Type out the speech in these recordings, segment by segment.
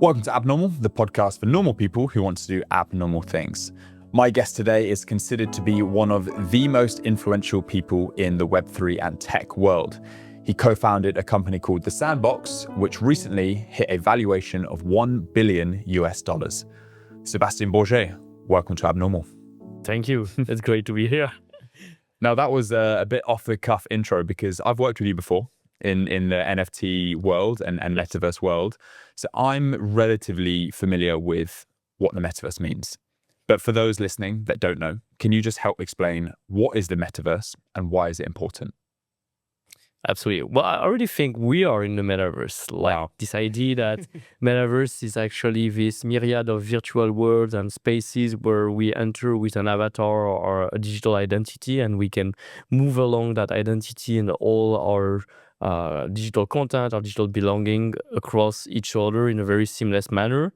Welcome to Abnormal, the podcast for normal people who want to do abnormal things. My guest today is considered to be one of the most influential people in the Web3 and tech world. He co-founded a company called The Sandbox, which recently hit a valuation of $1 billion. Sebastien Borget, welcome to Abnormal. Thank you. It's great to be here. Now, that was a bit off the cuff intro because I've worked with you before in the NFT world and Metaverse world. So I'm relatively familiar with what the Metaverse means. But for those listening that don't know, can you just help explain what is the Metaverse and why is it important? Absolutely. Well, I already think we are in the Metaverse. Like this idea that Metaverse is actually this myriad of virtual worlds and spaces where we enter with an avatar or a digital identity, and we can move along that identity and all our digital content, our digital belonging across each other in a very seamless manner.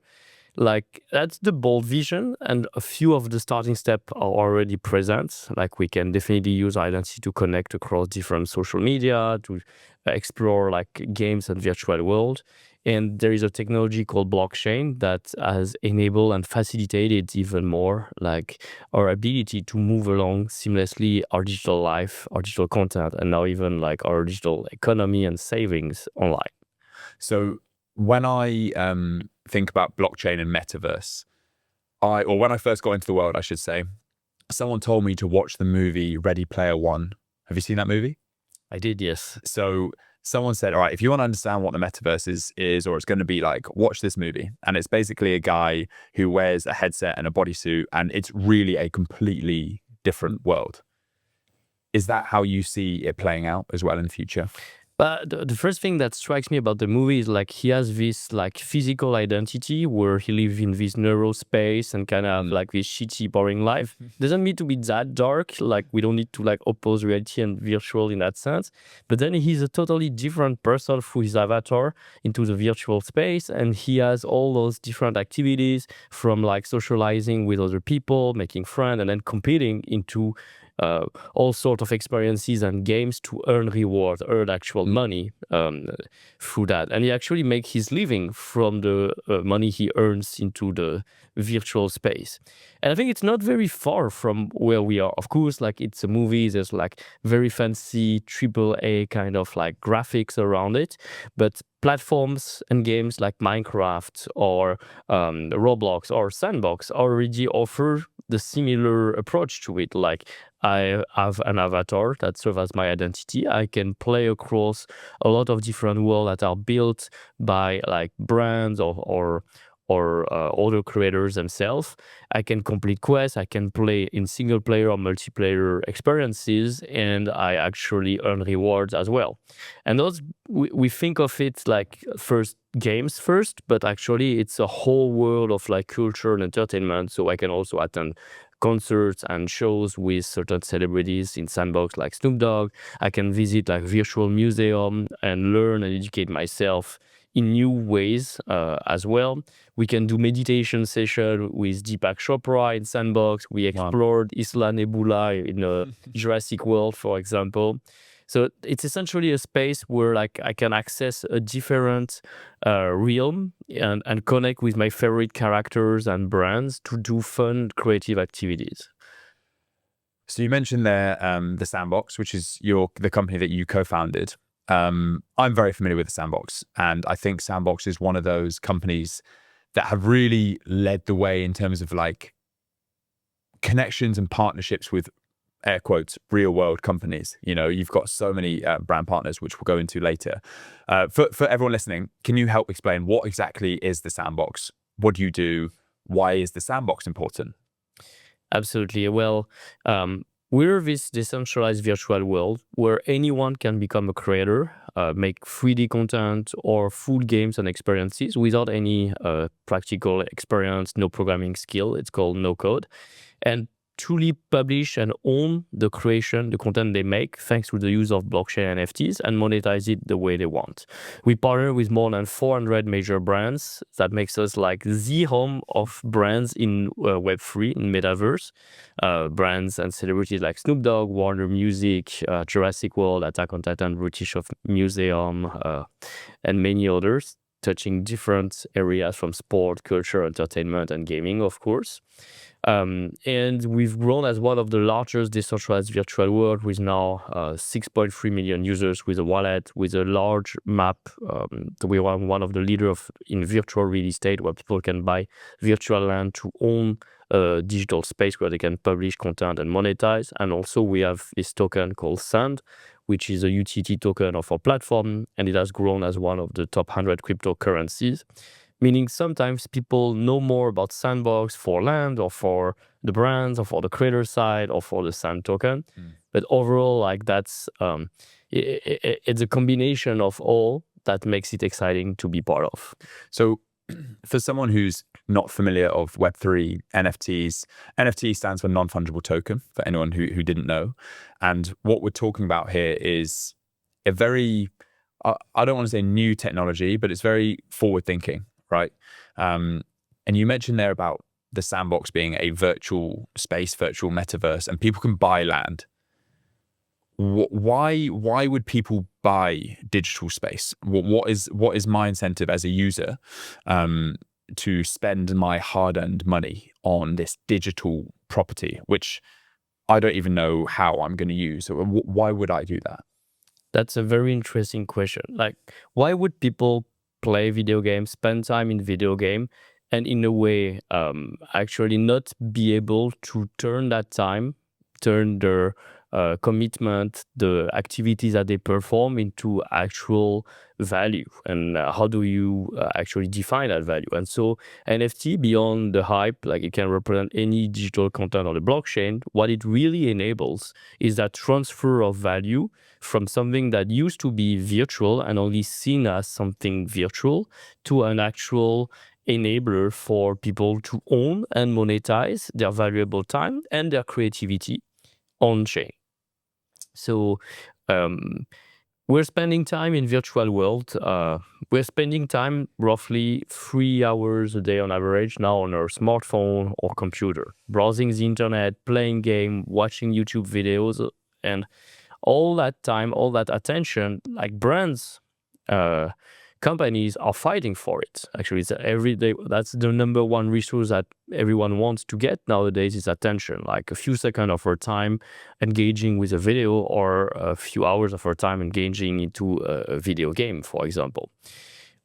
Like that's the bold vision, and a few of the starting steps are already present. Like we can definitely use identity to connect across different social media, to explore like games and virtual world. And there is a technology called blockchain that has enabled and facilitated even more like our ability to move along seamlessly our digital life, our digital content, and now even like our digital economy and savings online. So when I think about blockchain and Metaverse, or when I first got into the world, I should say, someone told me to watch the movie Ready Player One. Have you seen that movie? I did, yes. So someone said, all right, if you want to understand what the Metaverse is or it's going to be like, watch this movie. And it's basically a guy who wears a headset and a bodysuit, and it's really a completely different world. Is that how you see it playing out as well in the future? But the first thing that strikes me about the movie is like he has this like physical identity where he lives in this narrow space and kind of like this shitty, boring life. Doesn't need to be that dark. Like we don't need to like oppose reality and virtual in that sense. But then he's a totally different person through his avatar into the virtual space, and he has all those different activities from like socializing with other people, making friends, and then competing into all sorts of experiences and games to earn rewards, earn actual money through that. And he actually makes his living from the money he earns into the virtual space. And I think it's not very far from where we are. Of course, like it's a movie, there's like very fancy AAA kind of like graphics around it, but platforms and games like Minecraft or Roblox or Sandbox already offer the similar approach to it. Like I have an avatar that serves as my identity. I can play across a lot of different worlds that are built by like brands or other creators themselves. I can complete quests. I can play in single player or multiplayer experiences, and I actually earn rewards as well. And those we think of it like first games first, but actually it's a whole world of like culture and entertainment. So I can also attend concerts and shows with certain celebrities in Sandbox like Snoop Dogg. I can visit like virtual museum and learn and educate myself in new ways as well. We can do meditation session with Deepak Chopra in Sandbox. We explored Isla Nebula in a Jurassic World, for example. So it's essentially a space where like I can access a different realm and connect with my favorite characters and brands to do fun, creative activities. So you mentioned there the Sandbox, which is the company that you co-founded. I'm very familiar with the Sandbox, and I think Sandbox is one of those companies that have really led the way in terms of like connections and partnerships with air quotes real world companies. You know, you've got so many brand partners, which we'll go into later. For everyone listening, can you help explain what exactly is the Sandbox? What do you do? Why is the Sandbox important? Absolutely. Well, we're this decentralized virtual world where anyone can become a creator, make 3D content or full games and experiences without any practical experience, no programming skill. It's called no code. And truly publish and own the creation, the content they make, thanks to the use of blockchain NFTs, and monetize it the way they want. We partner with more than 400 major brands. That makes us like the home of brands in Web3, in Metaverse. Brands and celebrities like Snoop Dogg, Warner Music, Jurassic World, Attack on Titan, British of Museum, and many others. touching different areas from sport, culture, entertainment, and gaming, of course. And we've grown as one of the largest decentralized virtual world with now 6.3 million users with a wallet, with a large map. We are one of the leaders in virtual real estate, where people can buy virtual land to own a digital space where they can publish content and monetize. And also we have this token called Sand, which is a utility token of our platform, and it has grown as one of the top 100 cryptocurrencies. Meaning sometimes people know more about Sandbox for land or for the brands or for the creator side or for the Sand token. But overall, like that's it's a combination of all that makes it exciting to be part of. So for someone who's not familiar of Web3, NFTs, NFT stands for non-fungible token, for anyone who didn't know. And what we're talking about here is a very, I don't want to say new technology, but it's very forward thinking. Right. And you mentioned there about the sandbox being a virtual space, virtual metaverse, and people can buy land. Why would people buy digital space? What is my incentive as a user to spend my hard-earned money on this digital property, which I don't even know how I'm going to use? Why would I do that? That's a very interesting question. Like, why would people play video games, spend time in video game, and in a way actually not be able to turn that time, turn their commitment, the activities that they perform into actual value? And how do you actually define that value? And so NFT, beyond the hype, like it can represent any digital content on the blockchain, what it really enables is that transfer of value from something that used to be virtual and only seen as something virtual to an actual enabler for people to own and monetize their valuable time and their creativity on chain. So we're spending time in virtual world. We're spending time roughly 3 hours a day on average now on our smartphone or computer, browsing the internet, playing game, watching YouTube videos, and all that time, all that attention, like brands, companies are fighting for it. Actually, it's every day. That's the number one resource that everyone wants to get nowadays is attention. Like a few seconds of our time engaging with a video or a few hours of our time engaging into a video game, for example.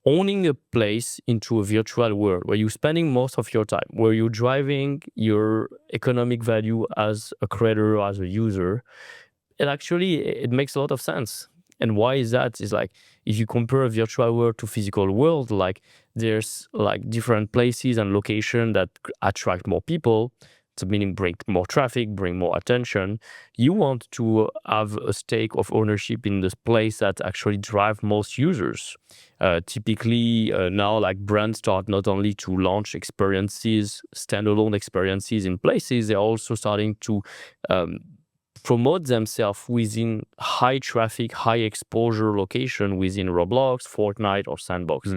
Owning a place into a virtual world where you're spending most of your time, where you're driving your economic value as a creator, as a user, it makes a lot of sense. And why is that? Is like, if you compare a virtual world to physical world, like there's like different places and locations that attract more people. So meaning bring more traffic, bring more attention. You want to have a stake of ownership in this place that actually drive most users. Typically now, like brands start not only to launch experiences, standalone experiences in places, they're also starting to promote themselves within high traffic, high exposure location within Roblox, Fortnite, or Sandbox.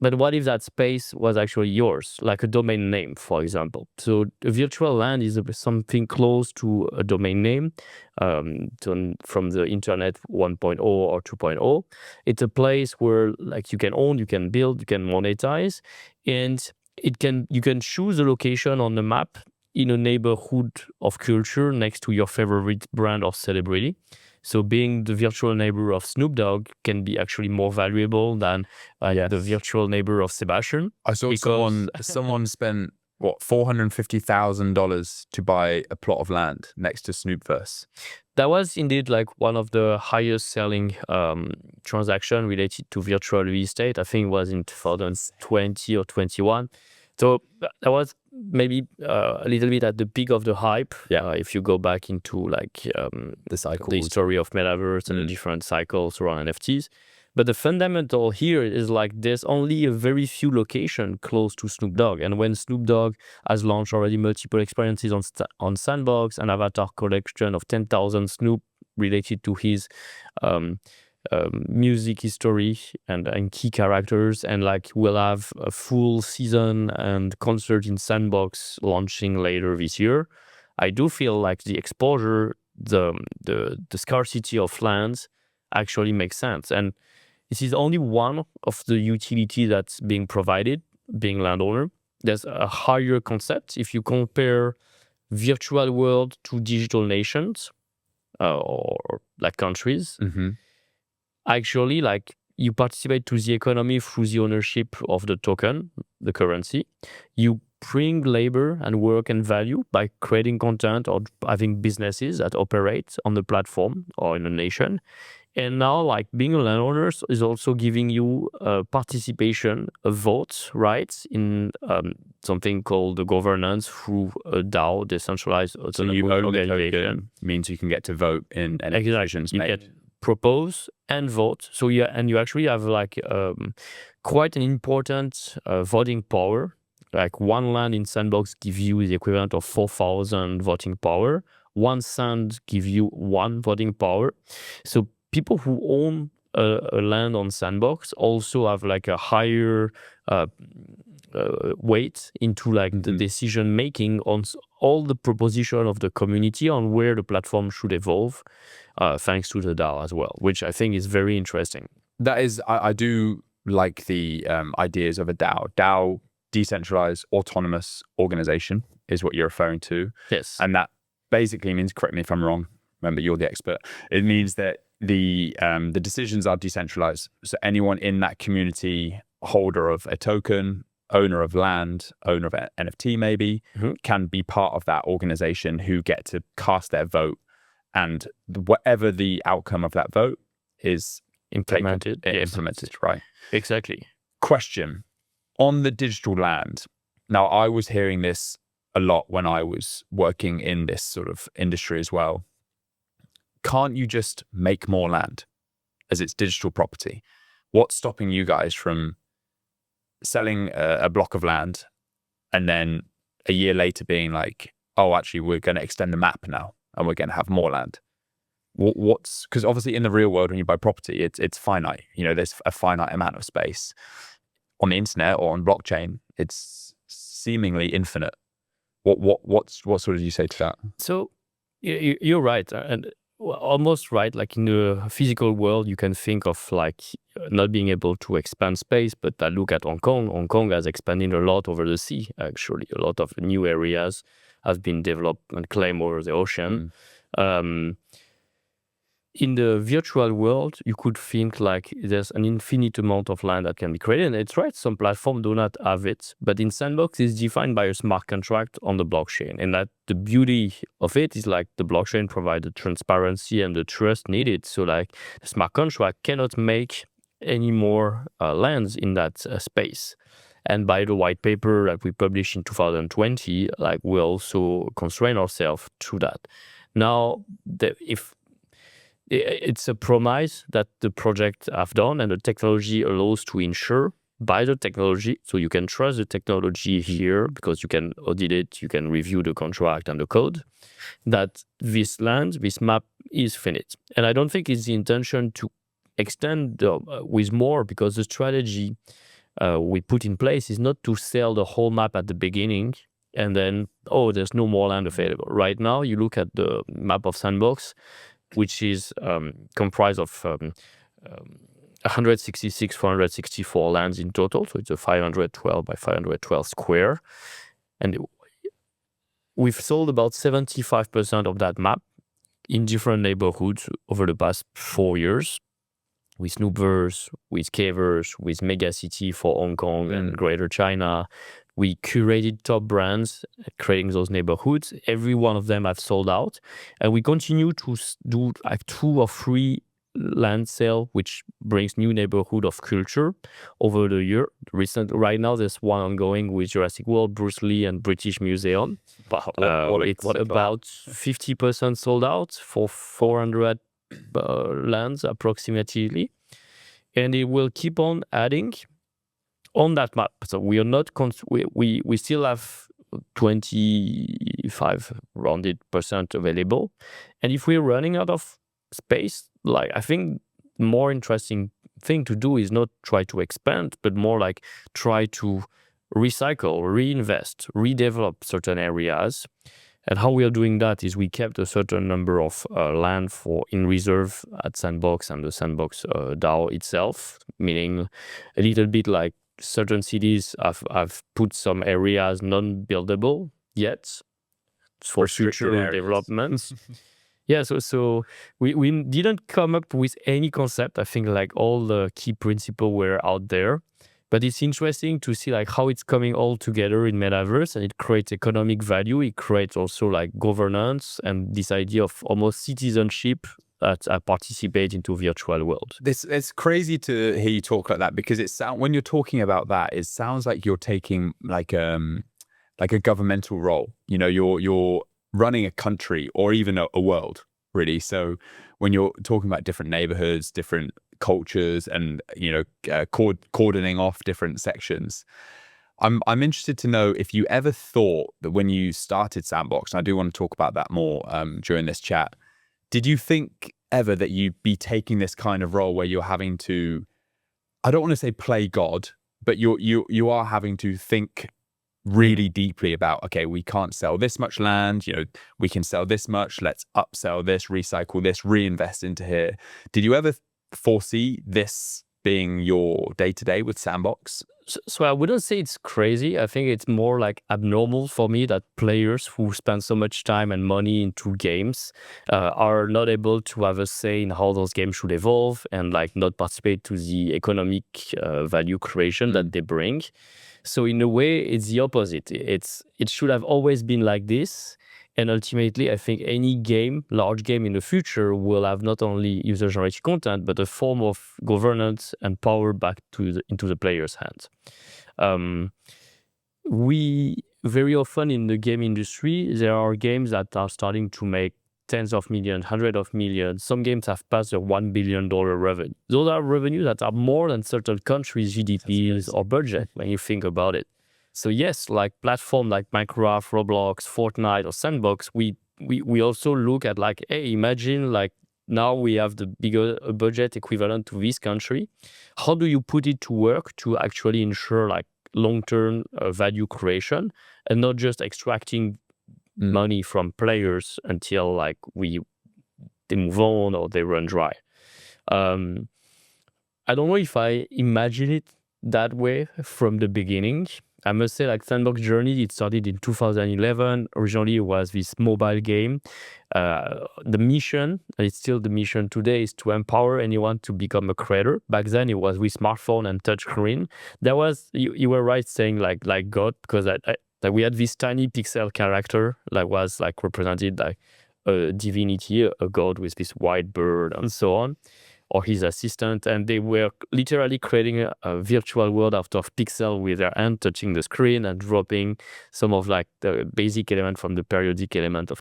But what if that space was actually yours, like a domain name, for example? So a virtual land is something close to a domain name from the internet 1.0 or 2.0. It's a place where like you can own, you can build, you can monetize, and you can choose a location on the map in a neighborhood of culture next to your favorite brand or celebrity. So being the virtual neighbor of Snoop Dogg can be actually more valuable than the virtual neighbor of Sebastian. I saw someone spent what $450,000 to buy a plot of land next to Snoopverse. That was indeed like one of the highest selling transaction related to virtual real estate. I think it was in 2020 or 21. So that was maybe a little bit at the peak of the hype. If you go back into like the history of Metaverse and the different cycles around NFTs. But the fundamental here is like there's only a very few locations close to Snoop Dogg. And when Snoop Dogg has launched already multiple experiences on Sandbox, an avatar collection of 10,000 Snoop related to his music history and key characters, and like we'll have a full season and concert in Sandbox launching later this year. I do feel like the exposure, the scarcity of lands actually makes sense. And this is only one of the utility that's being provided, being landowner. There's a higher concept. If you compare virtual world to digital nations or like countries, actually like you participate to the economy through the ownership of the token, the currency. You bring labor and work and value by creating content or having businesses that operate on the platform or in a nation. And now, like being a landowner is also giving you participation, a vote, right, in something called the governance through a DAO, decentralized So you own the organization. token, means you can get to vote in any Exactly. decisions You made. can propose and vote. So yeah, and you actually have like quite an important voting power. Like one land in Sandbox gives you the equivalent of 4,000 voting power. 1 cent gives you 1 voting power. So people who own a land on Sandbox also have like a higher weight into like the decision making on all the proposition of the community on where the platform should evolve, thanks to the DAO as well, which I think is very interesting. That is, I do like the ideas of a DAO. DAO, decentralized autonomous organization, is what you're referring to. Yes. And that basically means, correct me if I'm wrong, remember you're the expert, it means that the decisions are decentralized. So anyone in that community, holder of a token, owner of land, owner of NFT maybe, can be part of that organization who get to cast their vote. And whatever the outcome of that vote is implemented. Implemented, right? Exactly. Question. On the digital land, now I was hearing this a lot when I was working in this sort of industry as well. Can't you just make more land as it's digital property? What's stopping you guys from selling a block of land and then a year later being like, oh, actually, we're going to extend the map now and we're going to have more land? What's, because obviously in the real world, when you buy property, it's finite. You know, there's a finite amount of space. On the internet or on blockchain, it's seemingly infinite. What sort of you say to that? So you're right, and almost right. Like in the physical world, you can think of like not being able to expand space, but I look at Hong Kong. Hong Kong has expanded a lot over the sea. Actually, a lot of new areas have been developed and claimed over the ocean. In the virtual world, you could think like there's an infinite amount of land that can be created. And it's right, some platforms do not have it. But in Sandbox, it's defined by a smart contract on the blockchain. And that the beauty of it is like the blockchain provides the transparency and the trust needed. So like the smart contract cannot make any more lands in that space. And by the white paper that we published in 2020, like we also constrain ourselves to that. Now, if it's a promise that the project have done, and the technology allows to ensure by the technology. So you can trust the technology here because you can audit it, you can review the contract and the code, that this land, this map is finite. And I don't think it's the intention to extend with more, because the strategy we put in place is not to sell the whole map at the beginning and then, oh, there's no more land available. Right now, you look at the map of Sandbox, which is comprised of 166, 464 lands in total. So it's a 512 by 512 square. And we've sold about 75% of that map in different neighborhoods over the past 4 years, with Snoopverse, with Kverse, with Megacity for Hong Kong and Greater China. We curated top brands, creating those neighborhoods. Every one of them have sold out. And we continue to do like 2 or 3 land sale, which brings new neighborhood of culture over the year. Right now, there's one ongoing with Jurassic World, Bruce Lee, and British Museum. It's about 50% sold out for 400 lands approximately. And it will keep on adding on that map. So we are not, we still have 25 rounded % available. And if we're running out of space, like I think the more interesting thing to do is not try to expand, but more like try to recycle, reinvest, redevelop certain areas, And how we are doing that is we kept a certain number of land in reserve at Sandbox and the Sandbox DAO itself, meaning a little bit like certain cities have put some areas non-buildable yet for future development. Yeah, so we didn't come up with any concept. I think like all the key principles were out there. But it's interesting to see like how it's coming all together in Metaverse, and it creates economic value. It creates also like governance and this idea of almost citizenship that participate into virtual world. It's crazy to hear you talk like that, because when you're talking about that, it sounds like you're taking like a governmental role. You know, you're running a country or even a world, really. So when you're talking about different neighborhoods, different cultures, and cordoning off different sections, I'm interested to know if you ever thought that when you started Sandbox, and I do want to talk about that more during this chat, did you think ever that you'd be taking this kind of role where you're having to, I don't want to say play God, but you are having to think really deeply about, okay, we can't sell this much land, we can sell this much, let's upsell this, recycle this, reinvest into here. Did you ever foresee this being your day-to-day with Sandbox? So I wouldn't say it's crazy. I think it's more like abnormal for me that players who spend so much time and money into games are not able to have a say in how those games should evolve and like not participate to the economic value creation that they bring. So in a way, it's the opposite. It should have always been like this. And ultimately, I think any game, large game in the future, will have not only user-generated content, but a form of governance and power back into the player's hands. We very often in the game industry, there are games that are starting to make tens of millions, hundreds of millions. Some games have passed the $1 billion revenue. Those are revenues that are more than certain countries' GDPs or budget when you think about it. So yes, like platform like Minecraft, Roblox, Fortnite, or Sandbox, we also look at like, hey, imagine like now we have the bigger budget equivalent to this country. How do you put it to work to actually ensure like long-term value creation and not just extracting money from players until like they move on or they run dry? I don't know if I imagine it that way from the beginning. I must say, like Sandbox Journey, it started in 2011. Originally, it was this mobile game. The mission, and it's still the mission today, is to empower anyone to become a creator. Back then, it was with smartphone and touchscreen. There was, you were right saying like God, because like we had this tiny pixel character that was like represented like a divinity, a god with this white bird and so on, or his assistant, and they were literally creating a virtual world out of pixel with their hand touching the screen and dropping some of like the basic element from the periodic element of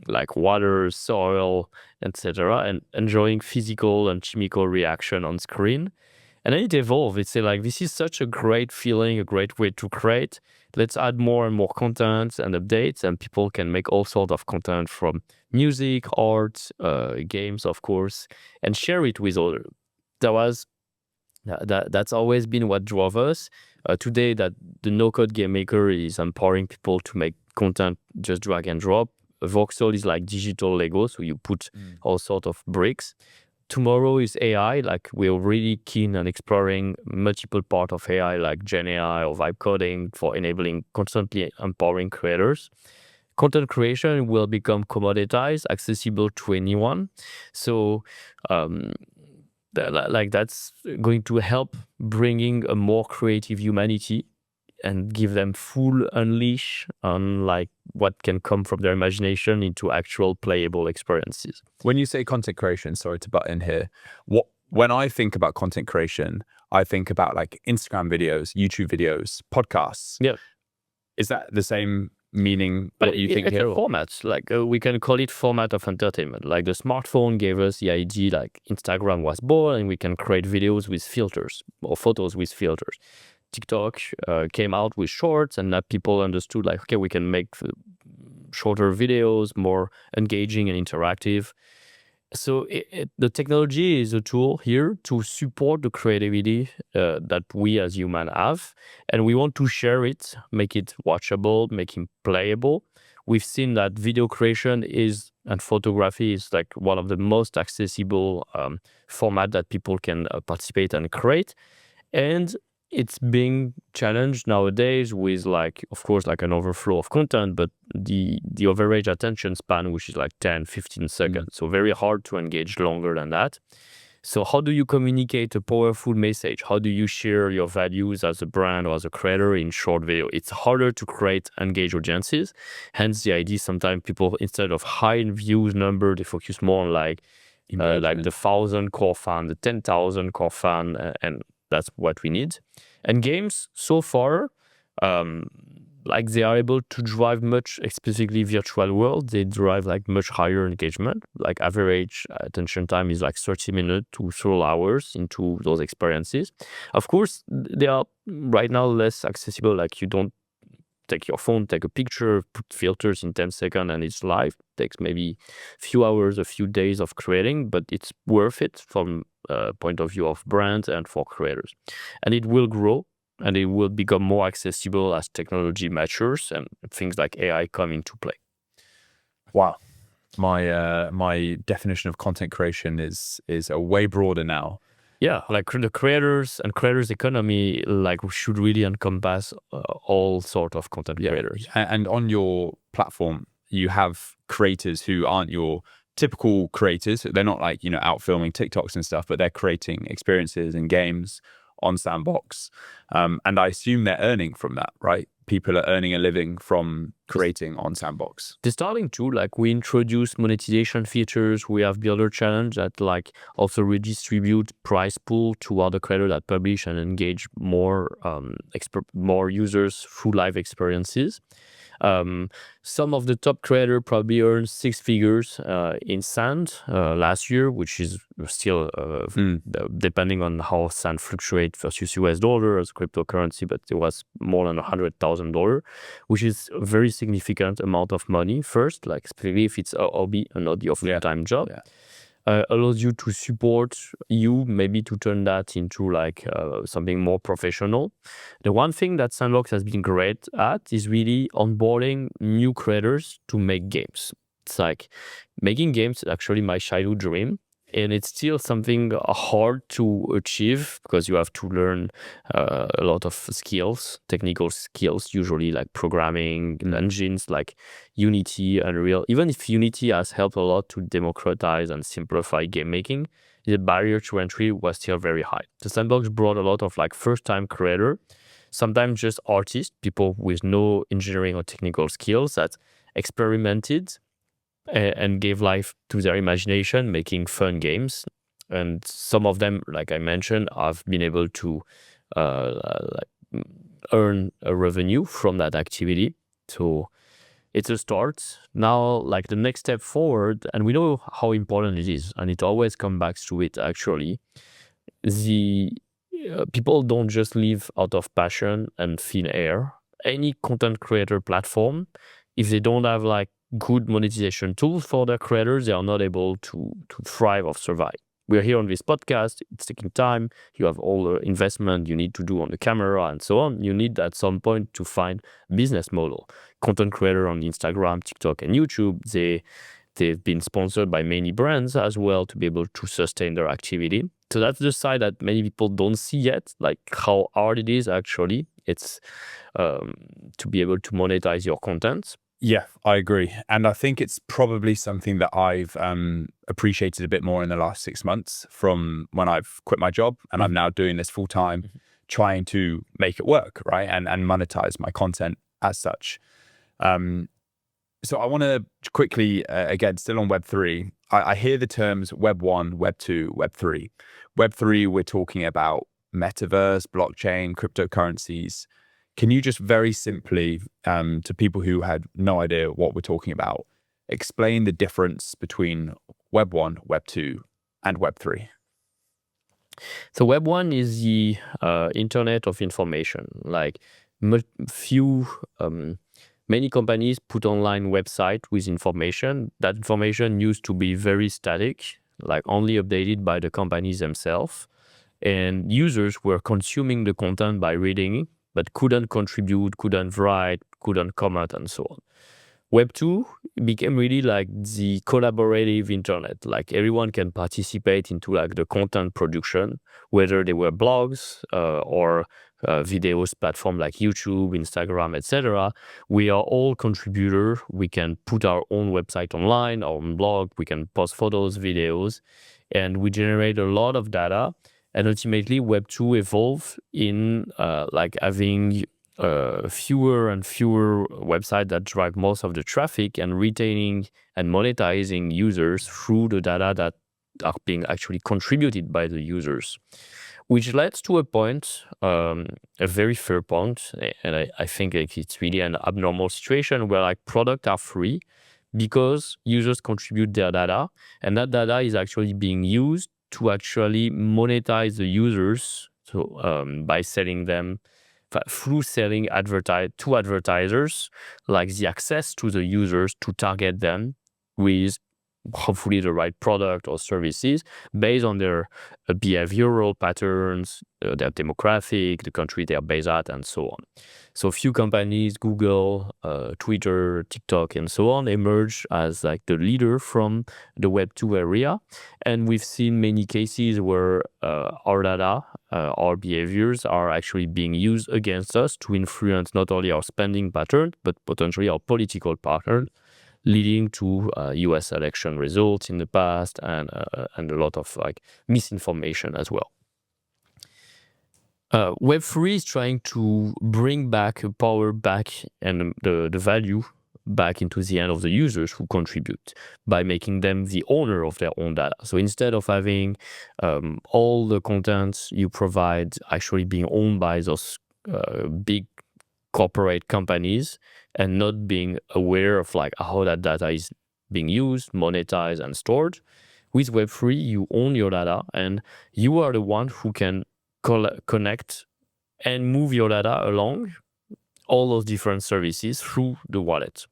like water, soil, etc., and enjoying physical and chemical reaction on screen. And then it evolved. It's like, this is such a great feeling, a great way to create. Let's add more and more content and updates, and people can make all sorts of content from music, art, games, of course, and share it with others. That's always been what drove us. Today, that the no-code game maker is empowering people to make content, just drag and drop. Voxel is like digital Lego, so you put all sorts of bricks. Tomorrow is AI. Like, we're really keen on exploring multiple parts of AI, like Gen AI or vibe coding, for enabling constantly empowering creators. Content creation will become commoditized, accessible to anyone. So that's going to help bringing a more creative humanity and give them full unleash on like what can come from their imagination into actual playable experiences. When you say content creation, sorry to butt in here, when I think about content creation, I think about like Instagram videos, YouTube videos, podcasts. Yeah. Is that the same meaning what you think it's here? A format, like we can call it format of entertainment. Like the smartphone gave us the idea, like Instagram was born and we can create videos with filters or photos with filters. TikTok came out with shorts, and that people understood like, okay, we can make shorter videos, more engaging and interactive. So the technology is a tool here to support the creativity that we as humans have, and we want to share it, make it watchable, make it playable. we've seen that video creation and photography is like one of the most accessible format that people can participate and create. And it's being challenged nowadays with like, of course, like an overflow of content, but the average attention span, which is like 10, 15 seconds. So very hard to engage longer than that. So how do you communicate a powerful message? How do you share your values as a brand or as a creator in short video? It's harder to create engaged audiences. Hence the idea sometimes people, instead of high views number, they focus more on like the 1,000 core fan, the 10,000 core fan, and that's what we need. And games so far, like they are able to drive much, specifically virtual world, they drive like much higher engagement. Like average attention time is like 30 minutes to 3 hours into those experiences. Of course, they are right now less accessible. Like you don't take your phone, take a picture, put filters in 10 seconds and it's live. It takes maybe a few hours, a few days of creating, but it's worth it from a point of view of brand and for creators. And it will grow. And it will become more accessible as technology matures and things like AI come into play. Wow. My definition of content creation is a way broader now. Yeah, like the creators and creators economy like should really encompass all sort of content creators. And on your platform, you have creators who aren't your typical creators. They're not like, out filming TikToks and stuff, but they're creating experiences and games on Sandbox. And I assume they're earning from that, right? People are earning a living from creating on Sandbox. They're starting to, like, we introduce monetization features. We have Builder Challenge that like also redistribute price pool to other creators that publish and engage more more users through live experiences. Some of the top creators probably earned 6 figures in Sand last year, which is still depending on how Sand fluctuates versus US dollar as cryptocurrency, but it was more than $100,000, which is a very significant amount of money. First, like especially if it's a hobby and not your full-time job. Allows you to support you, maybe to turn that into like something more professional. The one thing that Sandbox has been great at is really onboarding new creators to make games. It's like making games is actually my childhood dream. And it's still something hard to achieve because you have to learn a lot of skills, technical skills, usually like programming engines like Unity, Unreal. Even if Unity has helped a lot to democratize and simplify game making, the barrier to entry was still very high. The Sandbox brought a lot of like first-time creator, sometimes just artists, people with no engineering or technical skills that experimented and gave life to their imagination, making fun games. And some of them, like I mentioned, have been able to earn a revenue from that activity. So it's a start. Now, like the next step forward, and we know how important it is, and it always comes back to it actually, the people don't just live out of passion and thin air. Any content creator platform, if they don't have like good monetization tools for their creators, they are not able to thrive or survive. We're here on this podcast. It's taking time. You have all the investment you need to do on the camera and so on. You need at some point to find a business model. Content creator on Instagram, TikTok, and YouTube, they've been sponsored by many brands as well to be able to sustain their activity. So that's the side that many people don't see yet, like how hard it is actually. It's to be able to monetize your content. Yeah, I agree. And I think it's probably something that I've appreciated a bit more in the last 6 months from when I've quit my job and I'm now doing this full time, trying to make it work, right? And monetize my content as such. So I want to quickly, again, still on Web3, I hear the terms Web 1, Web 2, Web 3. Web 3, we're talking about Metaverse, blockchain, cryptocurrencies. Can you just very simply, to people who had no idea what we're talking about, explain the difference between Web 1, Web 2, and Web 3? So Web 1 is the internet of information. Like many companies put online website with information. That information used to be very static, like only updated by the companies themselves. And users were consuming the content by reading it, but couldn't contribute, couldn't write, couldn't comment, and so on. Web 2 became really like the collaborative internet. Like everyone can participate into like the content production, whether they were blogs or videos platform like YouTube, Instagram, etc. We are all contributor. We can put our own website online, our own blog. We can post photos, videos, and we generate a lot of data. And ultimately, Web 2 evolved in like having fewer and fewer websites that drive most of the traffic and retaining and monetizing users through the data that are being actually contributed by the users, which leads to a point, a very fair point, and I think like it's really an abnormal situation where like products are free because users contribute their data, and that data is actually being used to actually monetize the users. So by selling them through selling to advertisers, like the access to the users to target them with hopefully the right product or services based on their behavioral patterns, their demographic, the country they are based at, and so on. So few companies, Google, Twitter, TikTok, and so on, emerge as like the leader from the Web 2 area. And we've seen many cases where our data, our behaviors are actually being used against us to influence not only our spending pattern, but potentially our political pattern, leading to U.S. election results in the past and a lot of like misinformation as well. Web3 is trying to bring back power back and the value back into the hand of the users who contribute by making them the owner of their own data. So instead of having all the content you provide actually being owned by those big corporate companies and not being aware of like how that data is being used, monetized, and stored, with Web3, you own your data and you are the one who can connect and move your data along all those different services through the wallet.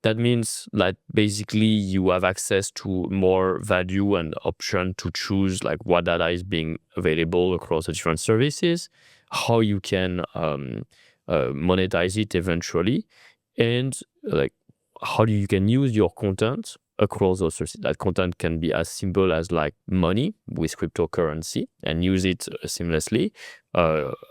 That means that basically you have access to more value and option to choose like what data is being available across the different services, how you can monetize it eventually, and like how you can use your content across those sources. That content can be as simple as like money with cryptocurrency and use it seamlessly.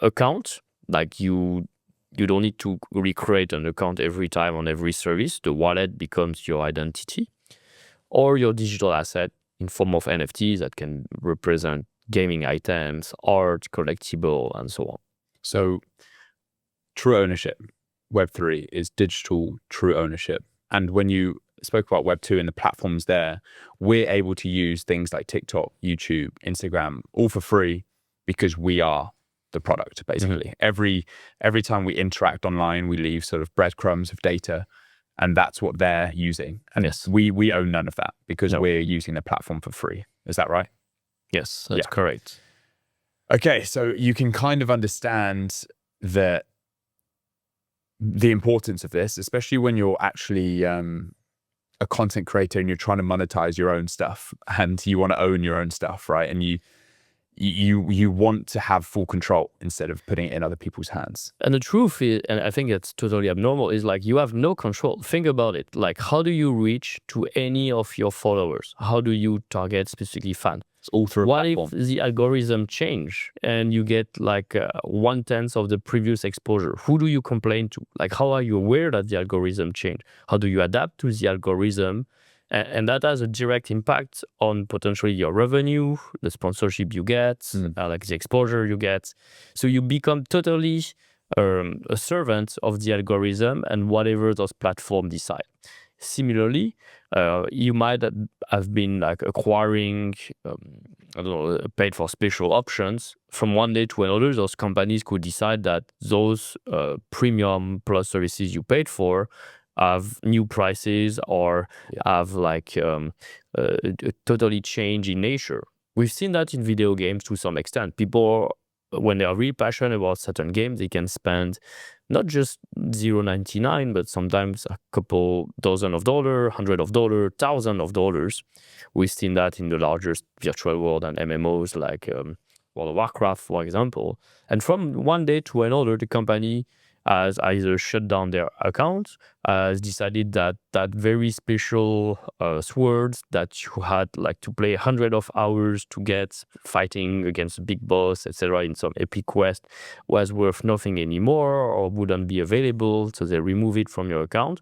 Account, like you don't need to recreate an account every time on every service. The wallet becomes your identity, or your digital asset in form of NFTs that can represent gaming items, art, collectible, and so on. So true ownership, Web3 is digital true ownership. And when you spoke about Web2 and the platforms there, we're able to use things like TikTok, YouTube, Instagram, all for free because we are the product, basically. Mm-hmm. Every time we interact online, we leave sort of breadcrumbs of data, and that's what they're using. And yes, we own none of that because we're using the platform for free. Is that right? Yes, that's correct. Okay, so you can kind of understand that the importance of this, especially when you're actually a content creator and you're trying to monetize your own stuff and you want to own your own stuff, right? And you want to have full control instead of putting it in other people's hands. And the truth is, and I think it's totally abnormal, is like you have no control. Think about it. Like, how do you reach to any of your followers? How do you target specifically fans? It's all through a platform. What if the algorithm change and you get like 1/10 of the previous exposure? Who do you complain to? Like, how are you aware that the algorithm changed? How do you adapt to the algorithm? And that has a direct impact on potentially your revenue, the sponsorship you get, like the exposure you get. So you become totally a servant of the algorithm and whatever those platforms decide. Similarly, you might have been like acquiring, I don't know, paid for special options. From one day to another, those companies could decide that those premium plus services you paid for have new prices or have like totally change in nature. We've seen that in video games to some extent. People, when they are really passionate about certain games, they can spend not just $0.99, but sometimes a couple dozen of dollars, hundred of dollars, thousands of dollars. We've seen that in the largest virtual world and MMOs like World of Warcraft, for example. And from one day to another, the company has either shut down their account, has decided that that very special sword that you had like to play 100 of hours to get fighting against a big boss, etc., in some epic quest was worth nothing anymore or wouldn't be available, so they remove it from your account,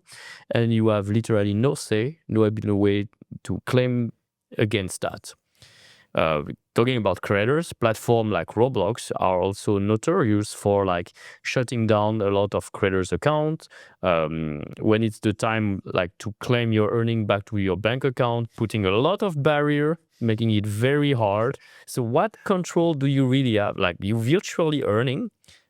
and you have literally no say, no way to claim against that. Talking about creators, platforms like Roblox are also notorious for like shutting down a lot of creators' accounts when it's the time like to claim your earning back to your bank account, putting a lot of barrier, making it very hard. So what control do you really have? Like you're virtually earning,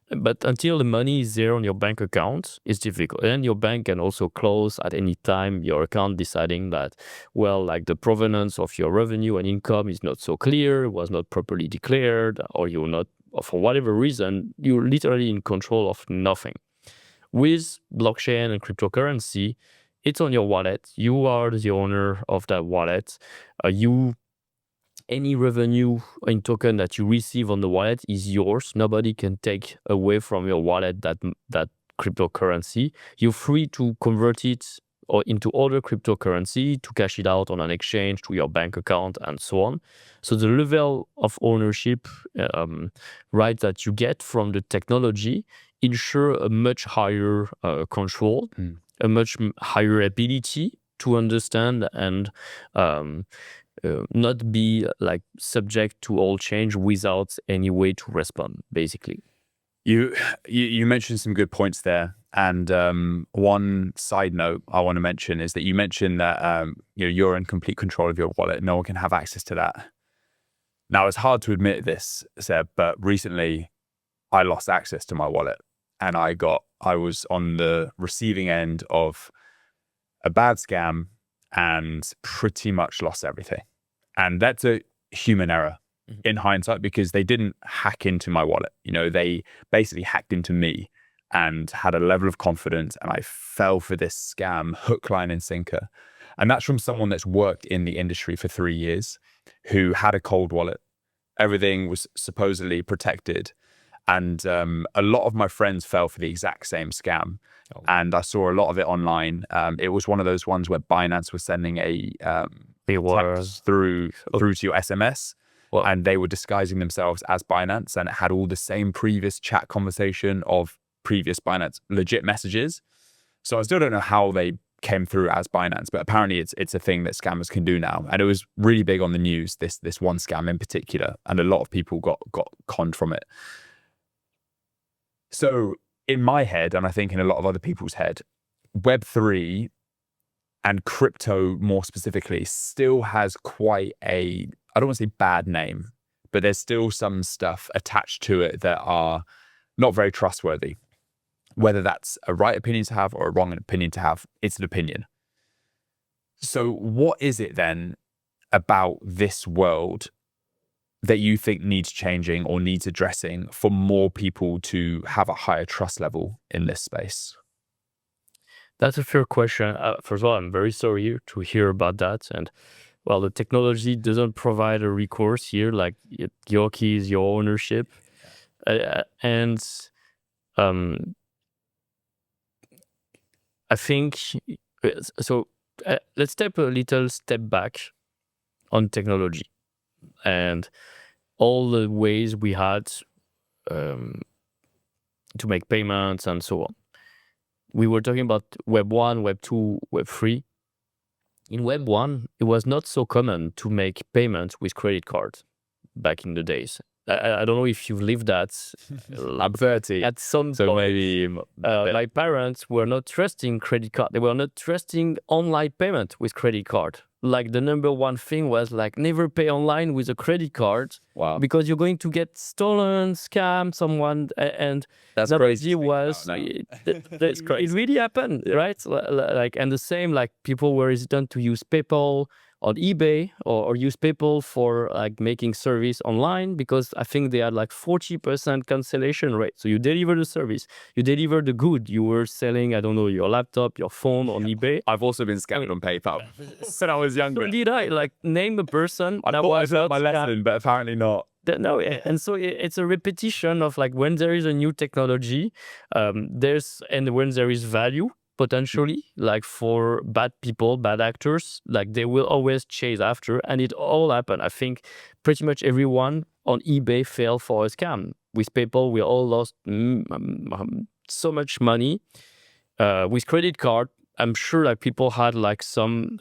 but until the money is there on your bank account, it's difficult. And your bank can also close at any time your account, deciding that, well, like the provenance of your revenue and income is not so clear, was not properly declared, or you're not, or for whatever reason, you're literally in control of nothing. With blockchain and cryptocurrency, it's on your wallet. You are the owner of that wallet. Any revenue in token that you receive on the wallet is yours. Nobody can take away from your wallet that cryptocurrency. You're free to convert it or into other cryptocurrency, to cash it out on an exchange, to your bank account, and so on. So the level of ownership right that you get from the technology ensure a much higher control, a much higher ability to understand and not be like subject to all change without any way to respond, basically. You mentioned some good points there, and one side note I want to mention is that you mentioned that you're in complete control of your wallet. No one can have access to that. Now, it's hard to admit this, Seb, but recently I lost access to my wallet, and I was on the receiving end of a bad scam and pretty much lost everything. And that's a human error in hindsight, because they didn't hack into my wallet. They basically hacked into me and had a level of confidence, and I fell for this scam hook, line, and sinker. And that's from someone that's worked in the industry for 3 years, who had a cold wallet. Everything was supposedly protected. And a lot of my friends fell for the exact same scam. Oh. And I saw a lot of it online. It was one of those ones where Binance was sending a text through to your SMS. Well, and they were disguising themselves as Binance, and it had all the same previous chat conversation of previous Binance legit messages. So I still don't know how they came through as Binance, but apparently it's a thing that scammers can do now. And it was really big on the news, this one scam in particular, and a lot of people got conned from it. So in my head, and I think in a lot of other people's head, Web3 and crypto more specifically still has quite a, I don't want to say bad name, but there's still some stuff attached to it that are not very trustworthy. Whether that's a right opinion to have or a wrong opinion to have, it's an opinion. So what is it then about this world that you think needs changing or needs addressing for more people to have a higher trust level in this space? That's a fair question. First of all, I'm very sorry to hear about that. And well, the technology doesn't provide a recourse here, like your keys, your ownership. And I think, so let's take a little step back on technology and all the ways we had to make payments and so on. We were talking about Web 1, Web 2, Web 3. In Web 1, it was not so common to make payments with credit cards back in the days. I don't know if you've lived that. I'm 30. At some so point, maybe my parents were not trusting credit card. They were not trusting online payment with credit card. Like the number one thing was like never pay online with a credit card. Wow. Because you're going to get stolen, scam someone, and that's the crazy. idea was That's crazy. It really happened, right? Like, and the same, like people were hesitant to use PayPal on eBay or use PayPal for like making service online, because I think they had like 40% cancellation rate. So you deliver the service, you deliver the good you were selling, I don't know, your laptop, your phone on eBay. I've also been scammed on PayPal when I was younger. So did I like name a person? I thought I learned my lesson, but apparently not. No, and so it's a repetition of like when there is a new technology, and when there is value potentially, like for bad people, bad actors, like they will always chase after, and it all happened. I think pretty much everyone on eBay fell for a scam. With PayPal, we all lost so much money. With credit card, I'm sure like people had like some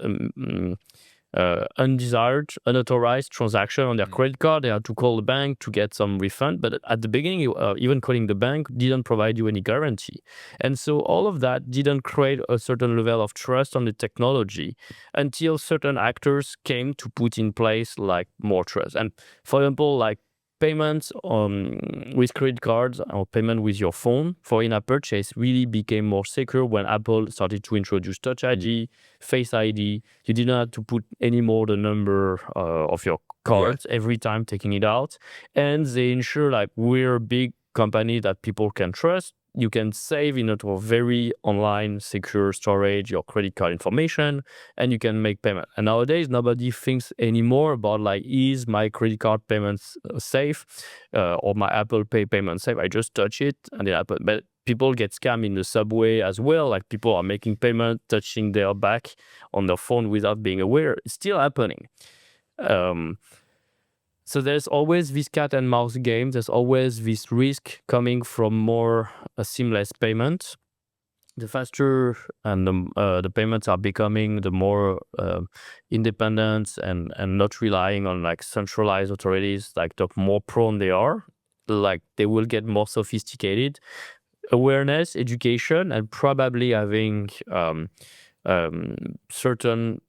undesired, unauthorized transaction on their credit card. They had to call the bank to get some refund. But at the beginning, even calling the bank didn't provide you any guarantee. And so all of that didn't create a certain level of trust on the technology until certain actors came to put in place like more trust. And for example, like payments with credit cards or payment with your phone for in-app purchase really became more secure when Apple started to introduce Touch ID, Face ID. You didn't have to put anymore the number of your cards every time taking it out. And they ensure like we're a big company that people can trust. You can save in a very online, secure storage your credit card information, and you can make payment. And nowadays, nobody thinks anymore about like, is my credit card payments safe or my Apple Pay payment safe? I just touch it and it happens. But people get scammed in the subway as well. Like people are making payment, touching their back on their phone without being aware. It's still happening. So there's always this cat and mouse game. There's always this risk coming from more seamless payment. The faster and the payments are becoming, the more independent and not relying on like centralized authorities, like the more prone they are, like they will get more sophisticated. Awareness, education, and probably having certain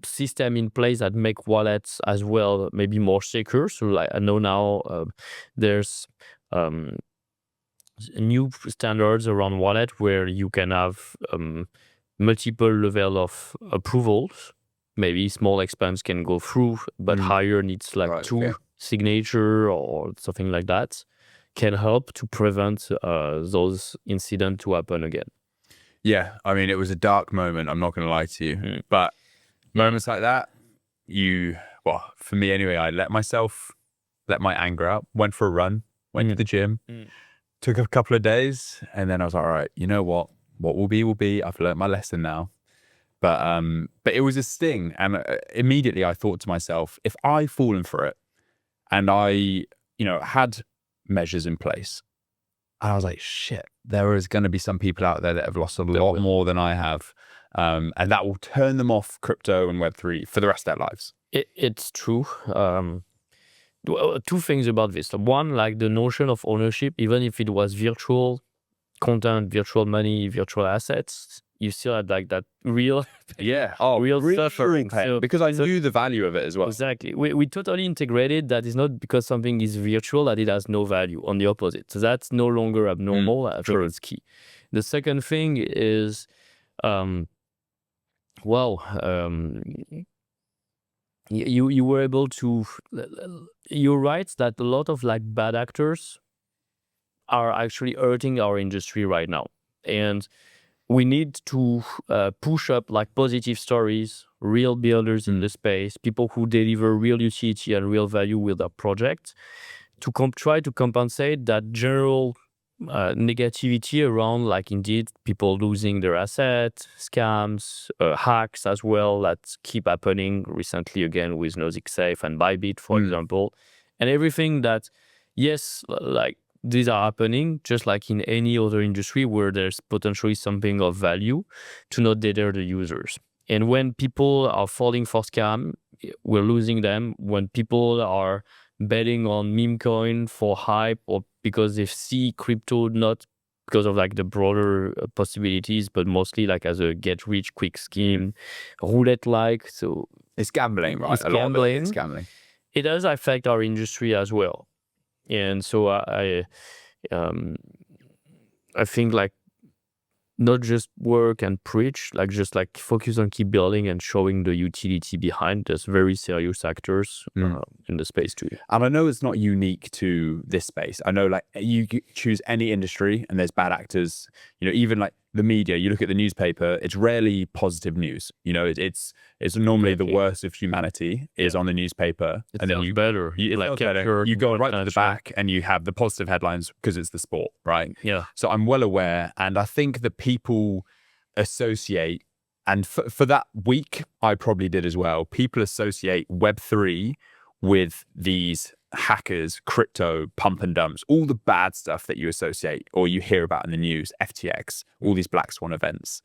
system in place that make wallets as well maybe more secure. So like I know now there's new standards around wallet where you can have multiple level of approvals. Maybe small expense can go through, but higher needs like two signature or something like that, can help to prevent those incidents to happen again. Yeah, I mean, it was a dark moment, I'm not going to lie to you, but moments like that, for me anyway, I let my anger out, went for a run, went to the gym, took a couple of days, and then I was like, all right, you know what will be will be. I've learned my lesson now. But it was a sting, and immediately I thought to myself, if I've fallen for it and I had measures in place, I was like, shit, there is going to be some people out there that have lost a lot more than I have. And that will turn them off crypto and Web3 for the rest of their lives. It's true. Two things about this. One, like the notion of ownership, even if it was virtual content, virtual money, virtual assets, you still had like that real real suffering. Because I knew the value of it as well. Exactly. We totally integrated that it's not because something is virtual that it has no value. On the opposite. So that's no longer abnormal. I think it's key. The second thing is you were able to, you're right that a lot of like bad actors are actually hurting our industry right now. And we need to push up like positive stories, real builders in the space, people who deliver real utility and real value with their project, to try to compensate that general negativity around like indeed people losing their assets, scams, hacks as well that keep happening recently again with Nozick Safe and Bybit, for example, and everything that, yes, like these are happening just like in any other industry where there's potentially something of value, to not deter the users. And when people are falling for scam, we're losing them. When people are betting on meme coin for hype or because they see crypto not because of like the broader possibilities, but mostly like as a get rich quick scheme, roulette like. So it's gambling, right? It's gambling. It's gambling. It does affect our industry as well. And so I think like not just work and preach, like just like focus on keep building and showing the utility behind. There's very serious actors in the space too. And I know it's not unique to this space. I know like you choose any industry and there's bad actors, even like the media, you look at the newspaper, it's rarely positive news. You know, it's normally the worst of humanity is on the newspaper. And then it feels better. You go right to the back and you have the positive headlines because it's the sport, right? Yeah. So I'm well aware. And I think that people associate, and for that week, I probably did as well, people associate Web3 with these hackers, crypto, pump and dumps, all the bad stuff that you associate or you hear about in the news, FTX, all these black swan events.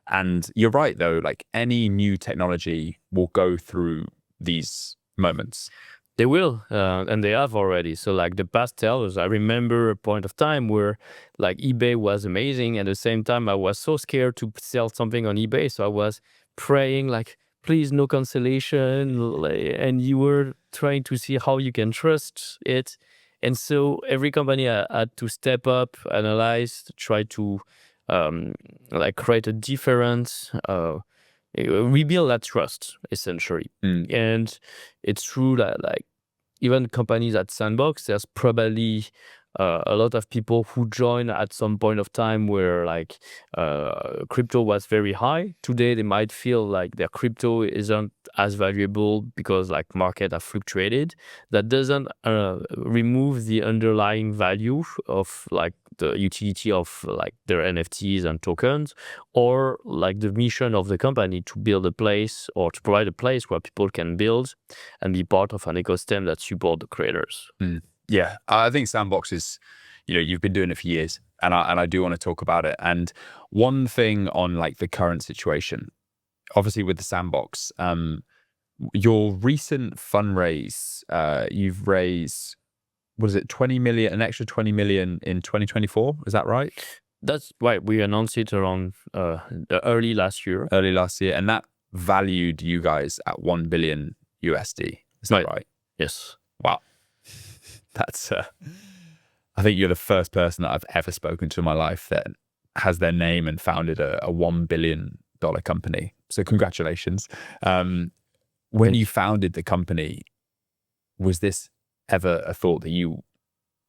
And you're right, though, like any new technology will go through these moments. They will, and they have already. So like the past tells us, I remember a point of time where like eBay was amazing. At the same time, I was so scared to sell something on eBay. So I was praying like, please, no cancellation. And you were trying to see how you can trust it. And so every company had to step up, analyze, try to like create a different, rebuild that trust, essentially. And it's true that like even companies at Sandbox, there's probably a lot of people who join at some point of time where like crypto was very high. Today, they might feel like their crypto isn't as valuable because like market have fluctuated. That doesn't remove the underlying value of like the utility of like their NFTs and tokens, or like the mission of the company to build a place or to provide a place where people can build and be part of an ecosystem that support the creators. Yeah, I think Sandbox is, you know, you've been doing it for years, and I do want to talk about it. And one thing on like the current situation, obviously with the Sandbox, your recent fundraise, you've raised, was it 20 million, an extra 20 million in 2024? Is that right? That's right. We announced it around early last year. And that valued you guys at 1 billion USD. Is that right? Yes. Wow. That's, I think you're the first person that I've ever spoken to in my life that has their name and founded a $1 billion company. So congratulations. When you founded the company, was this ever a thought that you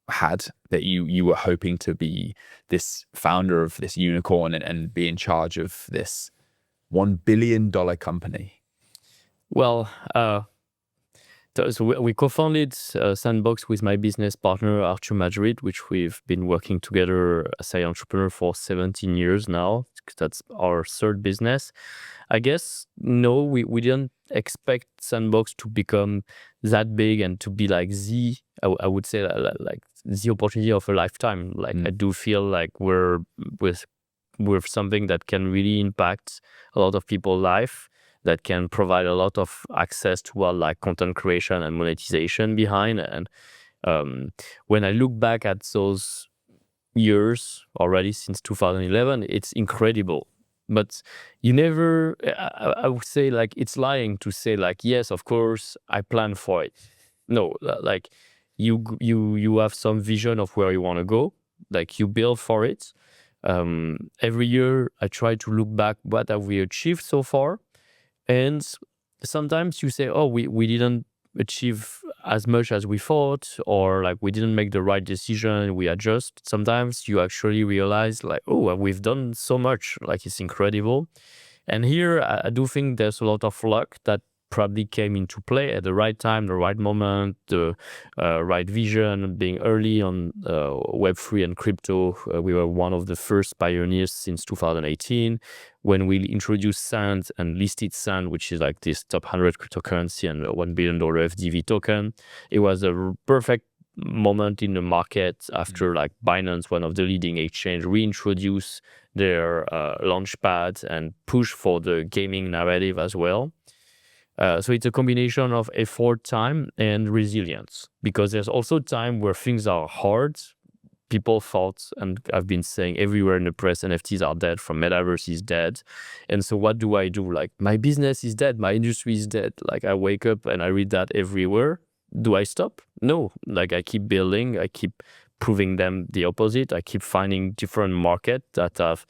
had, that you were hoping to be this founder of this unicorn and be in charge of this $1 billion company? Well, so we co-founded Sandbox with my business partner, Arthur Madrid, which we've been working together as an entrepreneur for 17 years now. That's our third business. I guess, no, we didn't expect Sandbox to become that big and to be like I would say like the opportunity of a lifetime. Like I do feel like we're with something that can really impact a lot of people's life, that can provide a lot of access to like content creation and monetization behind. And when I look back at those years already since 2011, it's incredible. But you never, I would say like it's lying to say like, yes, of course, I plan for it. No, like you have some vision of where you want to go, like you build for it. Every year I try to look back, what have we achieved so far? And sometimes you say, oh, we didn't achieve as much as we thought, or like we didn't make the right decision, we adjust. Sometimes you actually realize like, oh, we've done so much, like it's incredible. And here I do think there's a lot of luck that probably came into play at the right time, the right moment, the right vision, being early on Web3 and crypto. We were one of the first pioneers since 2018 when we introduced Sand and listed Sand, which is like this top 100 cryptocurrency and $1 billion FDV token. It was a perfect moment in the market after like Binance, one of the leading exchange, reintroduced their launchpad and push for the gaming narrative as well. So it's a combination of effort, time, and resilience, because there's also time where things are hard. People thought, and I've been saying everywhere in the press, NFTs are dead, from Metaverse is dead. And so what do? Like my business is dead, my industry is dead. Like I wake up and I read that everywhere. Do I stop? No, like I keep building, I keep proving them the opposite. I keep finding different markets that have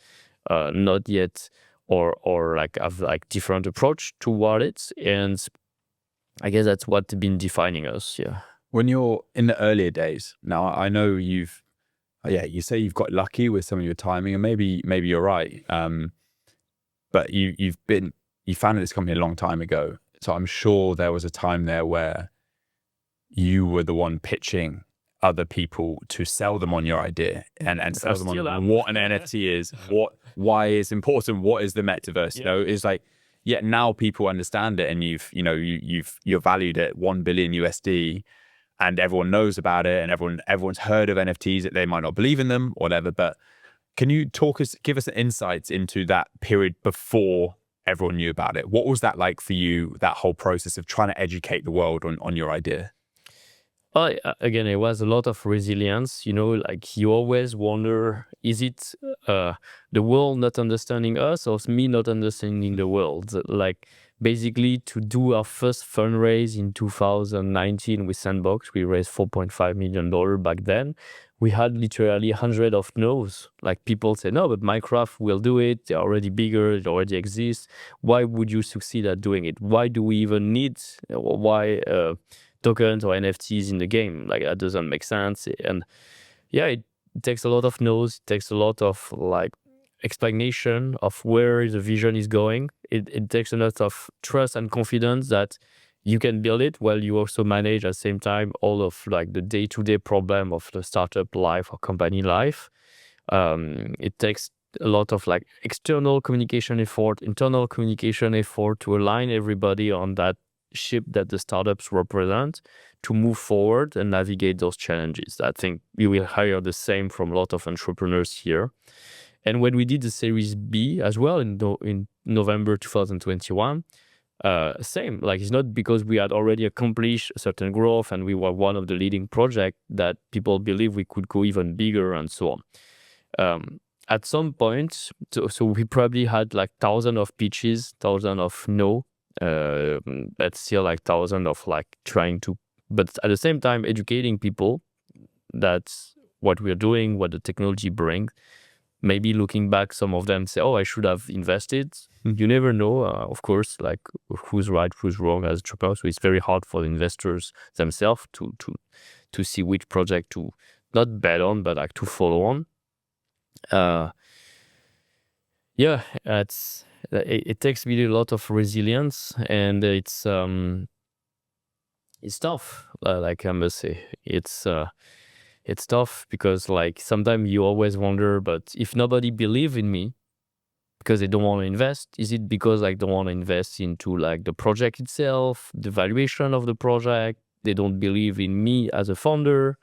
not yet or like have like different approach toward it. And I guess that's what's been defining us. Yeah. When you're in the earlier days, now I know you've yeah, you say you've got lucky with some of your timing, and maybe you're right. But you founded this company a long time ago, so I'm sure there was a time there where you were the one pitching other people to sell them on your idea and sell them on what an NFT is, why it's important, what is the metaverse. You know, it's like, yet now people understand it, and you're valued at $1 billion USD, and everyone knows about it, and everyone's heard of NFTs. That they might not believe in them or whatever, but can you give us insights into that period before everyone knew about it? What was that like for you, that whole process of trying to educate the world on your idea? Well, again, it was a lot of resilience. Like you always wonder, is it the world not understanding us, or me not understanding the world? Like basically, to do our first fundraise in 2019 with Sandbox, we raised $4.5 million back then. We had literally hundreds of no's. Like people say, no, but Minecraft will do it. They're already bigger. It already exists. Why would you succeed at doing it? Why do we even need? Why? Tokens or NFTs in the game? Like that doesn't make sense. And yeah, it takes a lot of no's. It takes a lot of like explanation of where the vision is going. It takes a lot of trust and confidence that you can build it while you also manage at the same time all of like the day-to-day problem of the startup life or company life. It takes a lot of like external communication effort, internal communication effort to align everybody on that ship that the startups represent to move forward and navigate those challenges. I think we will hire the same from a lot of entrepreneurs here. And when we did the Series B as well in November 2021, same. Like it's not because we had already accomplished a certain growth and we were one of the leading projects that people believe we could go even bigger and so on. At some point, so we probably had like thousands of pitches, thousands of no, but still like thousands of like trying to, but at the same time educating people that's what we're doing, what the technology brings. Maybe looking back, some of them say, oh, I should have invested. You never know, of course, like who's right, who's wrong as entrepreneurs. So it's very hard for the investors themselves to see which project to not bet on, but like to follow on. Yeah, it takes really a lot of resilience, and it's tough. Like I must say, it's tough because like sometimes you always wonder, but if nobody believes in me because they don't want to invest, is it because like they don't want to invest into like the project itself, the valuation of the project? They don't believe in me as a founder.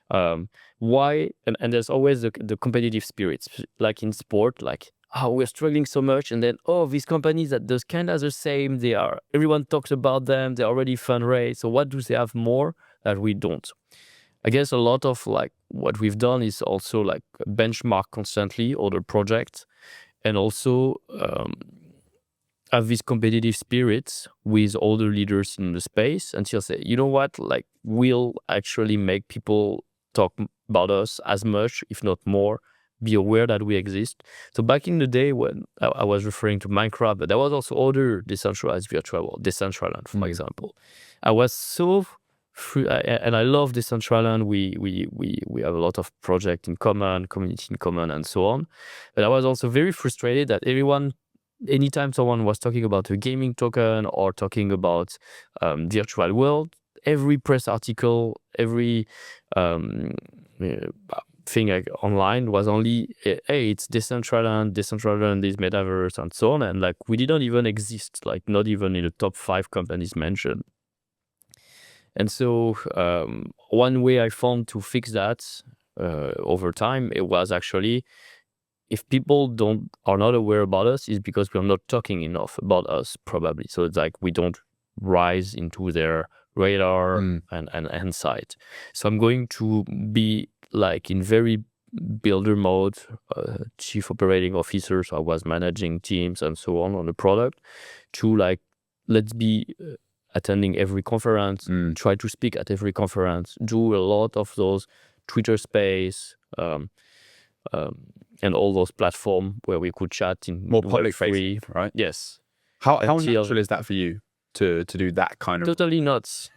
Why? And there's always the competitive spirits, like in sport, like, oh, we're struggling so much, and then these companies that does kind of the same. Everyone talks about them. They already fundraise. So what do they have more that we don't? I guess a lot of like what we've done is also like benchmark constantly other projects, and also have these competitive spirits with other leaders in the space until say, you know what, like we'll actually make people talk about us as much, if not more, be aware that we exist. So back in the day when I was referring to Minecraft, but there was also other decentralized virtual world, Decentraland, for example. I was so free, and I love Decentraland. We have a lot of project in common, community in common, and so on. But I was also very frustrated that anytime someone was talking about a gaming token or talking about virtual world, every press article, every thing like online was only, hey, it's Decentraland is Metaverse, and so on. And like we didn't even exist, like not even in the top 5 companies mentioned. And so one way I found to fix that over time, it was actually, if people are not aware about us, is because we're not talking enough about us, probably. So it's like we don't rise into their radar and insight. So I'm going to be like in very builder mode, chief operating officer. So I was managing teams and so on the product, to like, let's be attending every conference, try to speak at every conference, do a lot of those Twitter space, and all those platforms where we could chat in more public facing, right? Yes. How natural is that for you? to do that kind of? Totally not.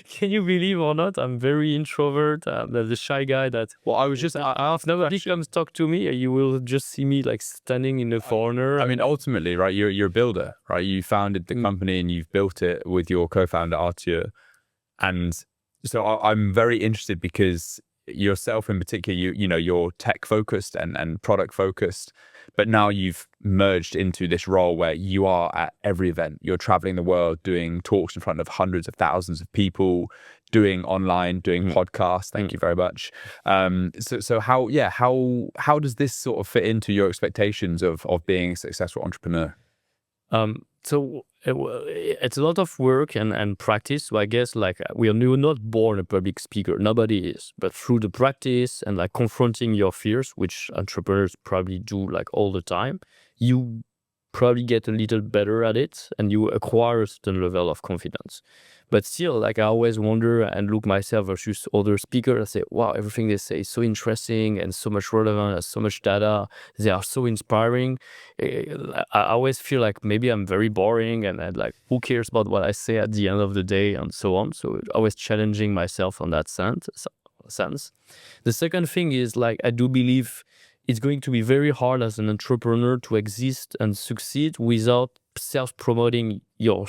Can you believe or not? I'm very introvert. The shy guy that. Well, I was just If nobody comes talk to me, you will just see me like standing in the corner. I mean, ultimately, right? You're a builder, right? You founded the company and you've built it with your co-founder Arthur, and so I'm very interested because yourself in particular, you know, you're tech focused and product focused, but now you've merged into this role where you are at every event. You're traveling the world, doing talks in front of hundreds of thousands of people, doing online, doing podcasts. Thank you very much. So how does this sort of fit into your expectations of being a successful entrepreneur? So it's a lot of work and practice. So I guess like we are not born a public speaker. Nobody is. But through the practice and like confronting your fears, which entrepreneurs probably do like all the time, you probably get a little better at it and you acquire a certain level of confidence. But still, like I always wonder and look myself versus other speakers. I say, wow, everything they say is so interesting and so much relevant, has so much data. They are so inspiring. I always feel like maybe I'm very boring and like, who cares about what I say at the end of the day and so on. So always challenging myself on that sense. The second thing is like, I do believe it's going to be very hard as an entrepreneur to exist and succeed without self-promoting your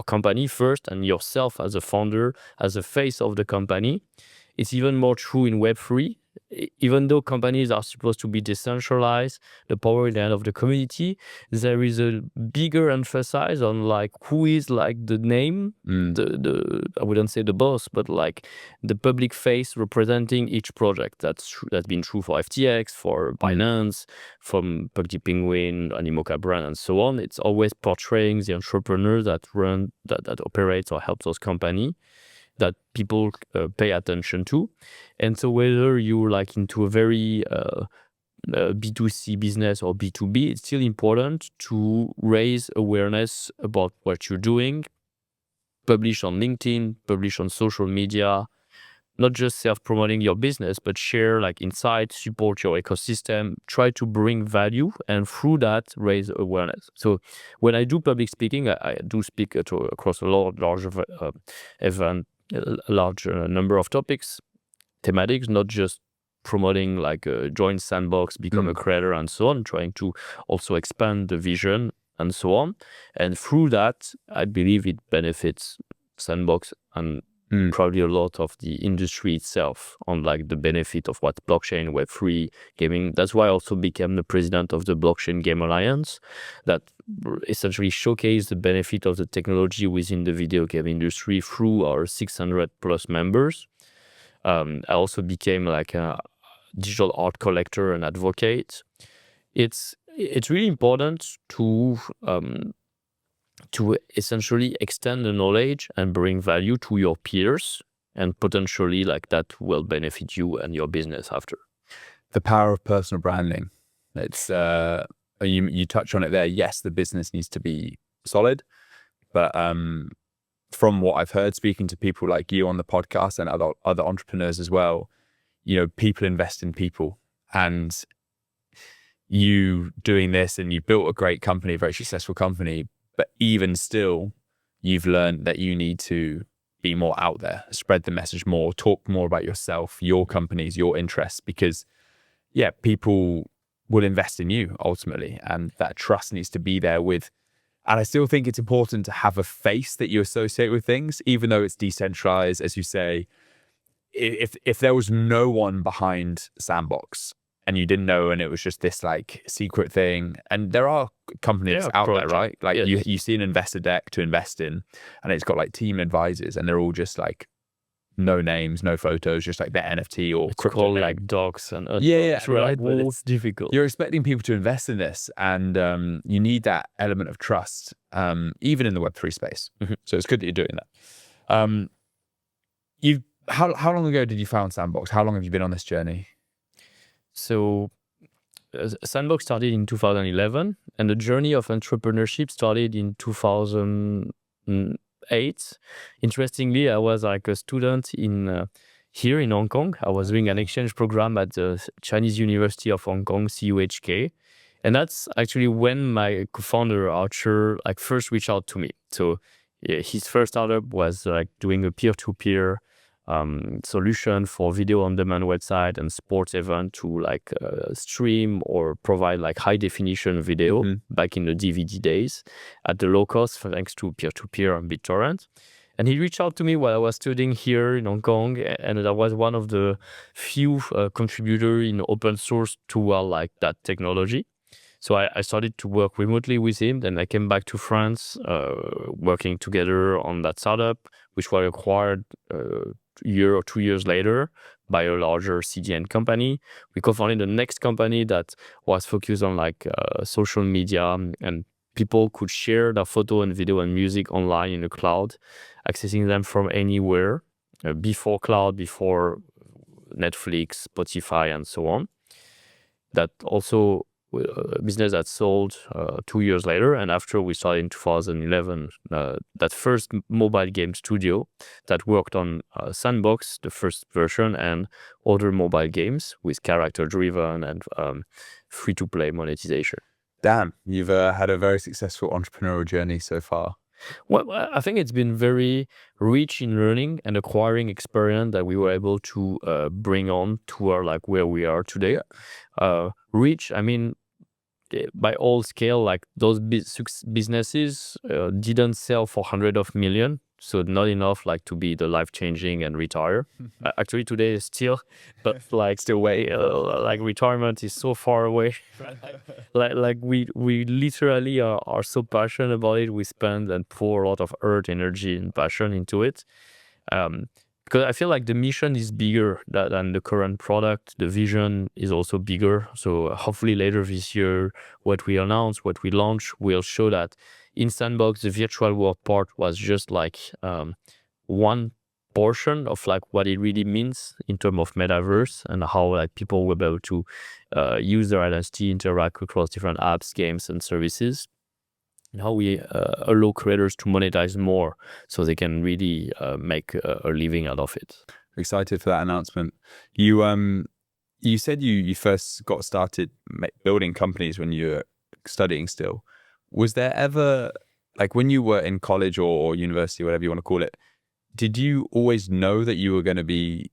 company first and yourself as a founder, as a face of the company. It's even more true in Web3. Even though companies are supposed to be decentralized, the power in the hand of the community, there is a bigger emphasis on like who is like the name, the I wouldn't say the boss, but like the public face representing each project. That's been true for FTX, for Binance, from Puggy Penguin, Animoca brand, and so on. It's always portraying the entrepreneur that operates or helps those companies that people pay attention to. And so whether you're like into a very B2C business or B2B, it's still important to raise awareness about what you're doing, publish on LinkedIn, publish on social media, not just self-promoting your business, but share like insights, support your ecosystem, try to bring value, and through that, raise awareness. So when I do public speaking, I do speak across a large event, a large number of topics, thematics, not just promoting like join Sandbox, become a creator and so on, trying to also expand the vision and so on. And through that, I believe it benefits Sandbox and probably a lot of the industry itself on like the benefit of what blockchain, Web3, gaming. That's why I also became the president of the Blockchain Game Alliance that essentially showcase the benefit of the technology within the video game industry through our 600 plus members. I also became like a digital art collector and advocate. It's really important to essentially extend the knowledge and bring value to your peers, and potentially like that will benefit you and your business after. The power of personal branding. It's you touch on it there. Yes, the business needs to be solid, but from what I've heard, speaking to people like you on the podcast and other entrepreneurs as well, you know, people invest in people, and you doing this and you built a great company, a very successful company, but even still, you've learned that you need to be more out there, spread the message more, talk more about yourself, your companies, your interests, because yeah, people will invest in you ultimately, and that trust needs to be there with. And I still think it's important to have a face that you associate with things, even though it's decentralized, as you say. If there was no one behind Sandbox and you didn't know, and it was just this like secret thing, and there are companies out there, right? Like you see an investor deck to invest in, and it's got like team advisors, and they're all just like no names, no photos, just like their NFT or it's crypto called name. like dogs and yeah, right, like, but it's difficult. You're expecting people to invest in this, and you need that element of trust, even in the Web3 space. So it's good that you're doing that. How long ago did you found Sandbox? How long have you been on this journey? So Sandbox started in 2011, and the journey of entrepreneurship started in 2008. Interestingly, I was like a student here in Hong Kong. I was doing an exchange program at the Chinese University of Hong Kong, CUHK. And that's actually when my co-founder Archer like first reached out to me. So his first startup was like doing a peer-to-peer solution for video on demand website and sports event to like stream or provide like high definition video back in the DVD days at the low cost thanks to peer-to-peer and BitTorrent. And he reached out to me while I was studying here in Hong Kong, and I was one of the few contributors in open source toward like that technology. So I started to work remotely with him. Then I came back to France, working together on that startup, which was acquired a year or 2 years later by a larger CDN company. We co-founded the next company that was focused on like social media, and people could share their photo and video and music online in the cloud, accessing them from anywhere, before cloud, before Netflix, Spotify, and so on. That also a business that sold 2 years later. And after we started in 2011, that first mobile game studio that worked on Sandbox, the first version, and other mobile games with character-driven and free-to-play monetization. Damn, you've had a very successful entrepreneurial journey so far. Well, I think it's been very rich in learning and acquiring experience that we were able to bring on to our, like where we are today. Rich, I mean, by all scale, like those businesses didn't sell for hundreds of millions, so not enough like to be the life-changing and retire. Actually, today is still, but like Still waiting. like retirement is so far away. like we literally are so passionate about it. We spend and pour a lot of earth, energy, and passion into it. Because I feel like the mission is bigger than the current product. The vision is also bigger. So hopefully later this year, what we announce, what we launch, will show that in Sandbox, the virtual world part was just like one portion of like what it really means in terms of metaverse and how like people will be able to use their identity, interact across different apps, games, and services. And how we allow creators to monetize more so they can really make a living out of it. Excited for that announcement. You said you first got started building companies when you were studying still. Was there ever, like when you were in college or university, whatever you want to call it, did you always know that you were going to be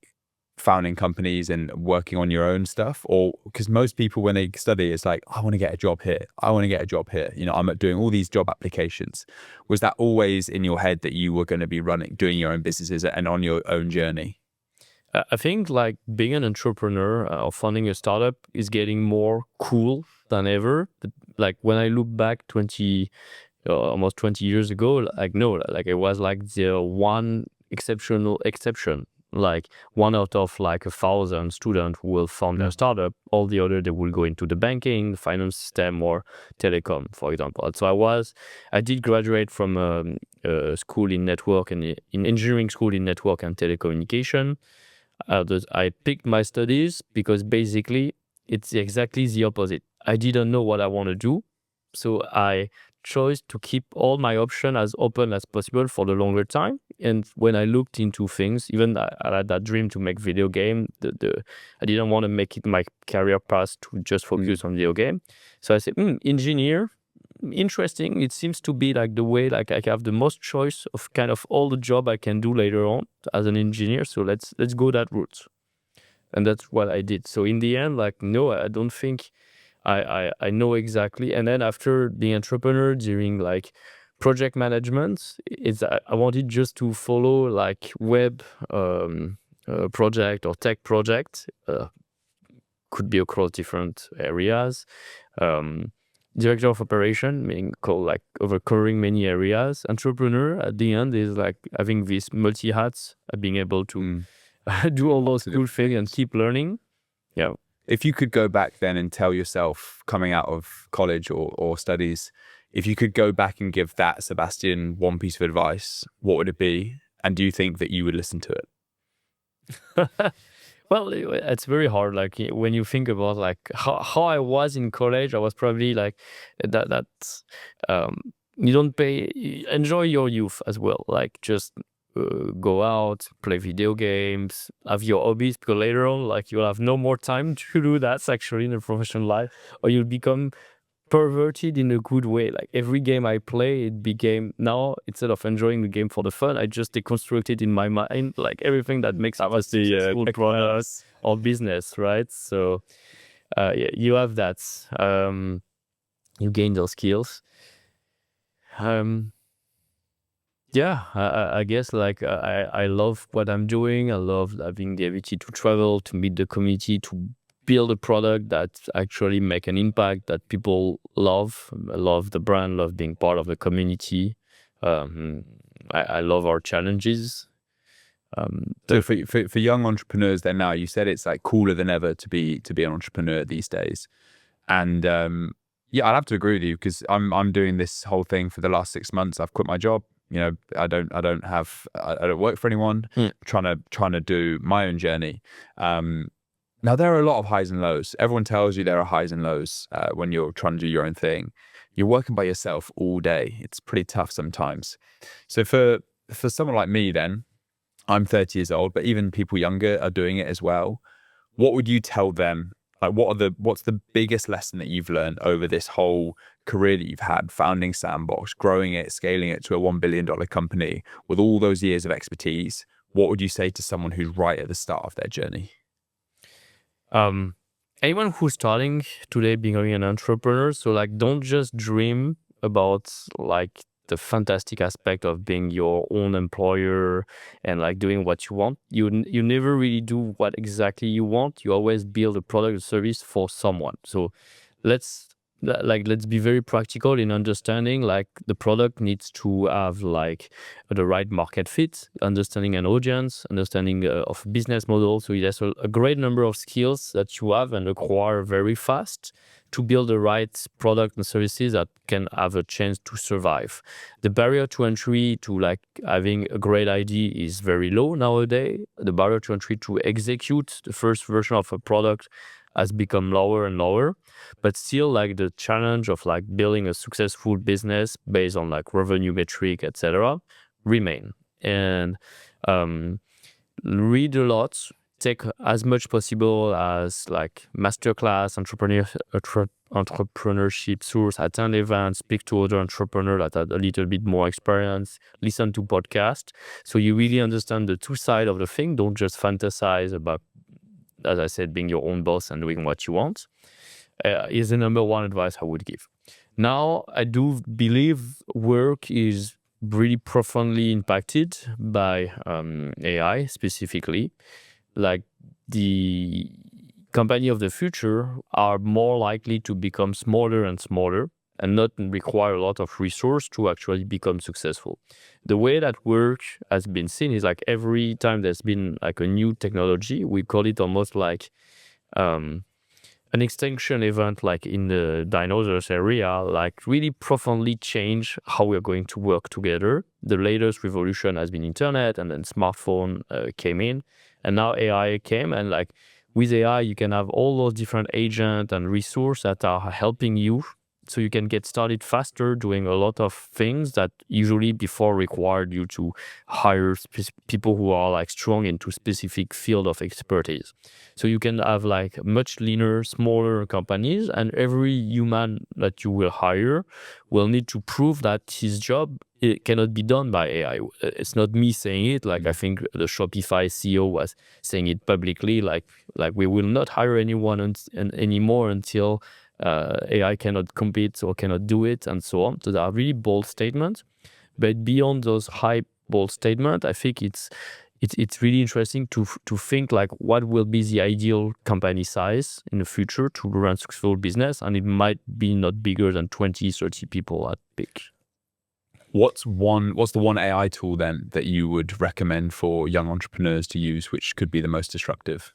founding companies and working on your own stuff? Or because most people when they study, it's like, I want to get a job here, I want to get a job here, you know, I'm doing all these job applications. Was that always in your head that you were going to be doing your own businesses and on your own journey? I think like being an entrepreneur or founding a startup is getting more cool than ever. But like when I look back almost 20 years ago, like no, like it was like the one exceptional exception. Like one out of like 1,000 students who will found their startup, all the other they will go into the banking, finance system, or telecom, for example. So I did graduate from a school in network and in engineering school in network and telecommunication. I picked my studies because basically it's exactly the opposite. I didn't know what I want to do, so I chose to keep all my options as open as possible for the longer time. And when I looked into things, even I had that dream to make video game. I didn't want to make it my career path to just focus on video game. So I said, engineer, interesting. It seems to be like the way like I have the most choice of kind of all the job I can do later on as an engineer. So let's go that route. And that's what I did. So in the end, like, no, I don't think I know exactly. And then after being entrepreneur during like project management, I wanted just to follow like web project or tech project, could be across different areas. Director of operation, meaning like covering many areas. Entrepreneur at the end is like having these multi hats, being able to do all those cool things and keep learning. Yeah. If you could go back then and tell yourself coming out of college or studies, if you could go back and give that Sebastian one piece of advice, what would it be? And do you think that you would listen to it? Well, it's very hard. Like when you think about like how I was in college, I was probably like that. You don't enjoy your youth as well. Like just go out, play video games, have your hobbies, because later on, like you'll have no more time to do that actually in a professional life, or you'll become perverted in a good way. Like every game I play, it became now, instead of enjoying the game for the fun, I just deconstructed in my mind like everything that makes it a successful product or business, right? So yeah, you have that. You gain those skills. Yeah, I guess like I love what I'm doing. I love having the ability to travel, to meet the community, to build a product that actually make an impact that people love. I love the brand, love being part of the community. I love our challenges. So for young entrepreneurs, then now you said it's like cooler than ever to be an entrepreneur these days, and yeah, I'd have to agree with you because I'm doing this whole thing for the last 6 months. I've quit my job. You know, I don't work for anyone. Trying to do my own journey. Now there are a lot of highs and lows. Everyone tells you there are highs and lows when you're trying to do your own thing. You're working by yourself all day. It's pretty tough sometimes. So for someone like me, then I'm 30 years old, but even people younger are doing it as well. What would you tell them? Like, what's the biggest lesson that you've learned over this whole career that you've had, founding Sandbox, growing it, scaling it to a $1 billion company with all those years of expertise? What would you say to someone who's right at the start of their journey? Anyone who's starting today becoming an entrepreneur, so like don't just dream about like the fantastic aspect of being your own employer and like doing what you want. You never really do what exactly you want. You always build a product or service for someone. So let's be very practical in understanding like the product needs to have like the right market fit, understanding an audience, understanding of business model. So there's a great number of skills that you have and acquire very fast to build the right product and services that can have a chance to survive. The barrier to entry to like having a great idea is very low nowadays. The barrier to entry to execute the first version of a product has become lower and lower, but still like the challenge of like building a successful business based on like revenue metric, etc., remain. And read a lot, take as much possible as like masterclass, entrepreneurship source, attend events, speak to other entrepreneurs that have a little bit more experience, listen to podcasts. So you really understand the two sides of the thing. Don't just fantasize about, as I said, being your own boss and doing what you want. Is the number one advice I would give. Now, I do believe work is really profoundly impacted by AI specifically. Like the company of the future are more likely to become smaller and smaller and not require a lot of resource to actually become successful. The way that work has been seen is like every time there's been like a new technology, we call it almost like an extinction event, like in the dinosaurs area, like really profoundly change how we're going to work together. The latest revolution has been internet, and then smartphone came in, and now AI came. And like with AI, you can have all those different agents and resources that are helping you. So you can get started faster doing a lot of things that usually before required you to hire people who are like strong into specific field of expertise. So you can have like much leaner, smaller companies, and every human that you will hire will need to prove that his job, it cannot be done by AI. It's not me saying it. Like I think the Shopify CEO was saying it publicly. Like we will not hire anyone anymore until AI cannot compete or cannot do it, and so on. So they are really bold statements. But beyond those high bold statements, I think it's really interesting to think like what will be the ideal company size in the future to run successful business, and it might be not bigger than 20, 30 people at peak. What's the one AI tool then that you would recommend for young entrepreneurs to use, which could be the most disruptive?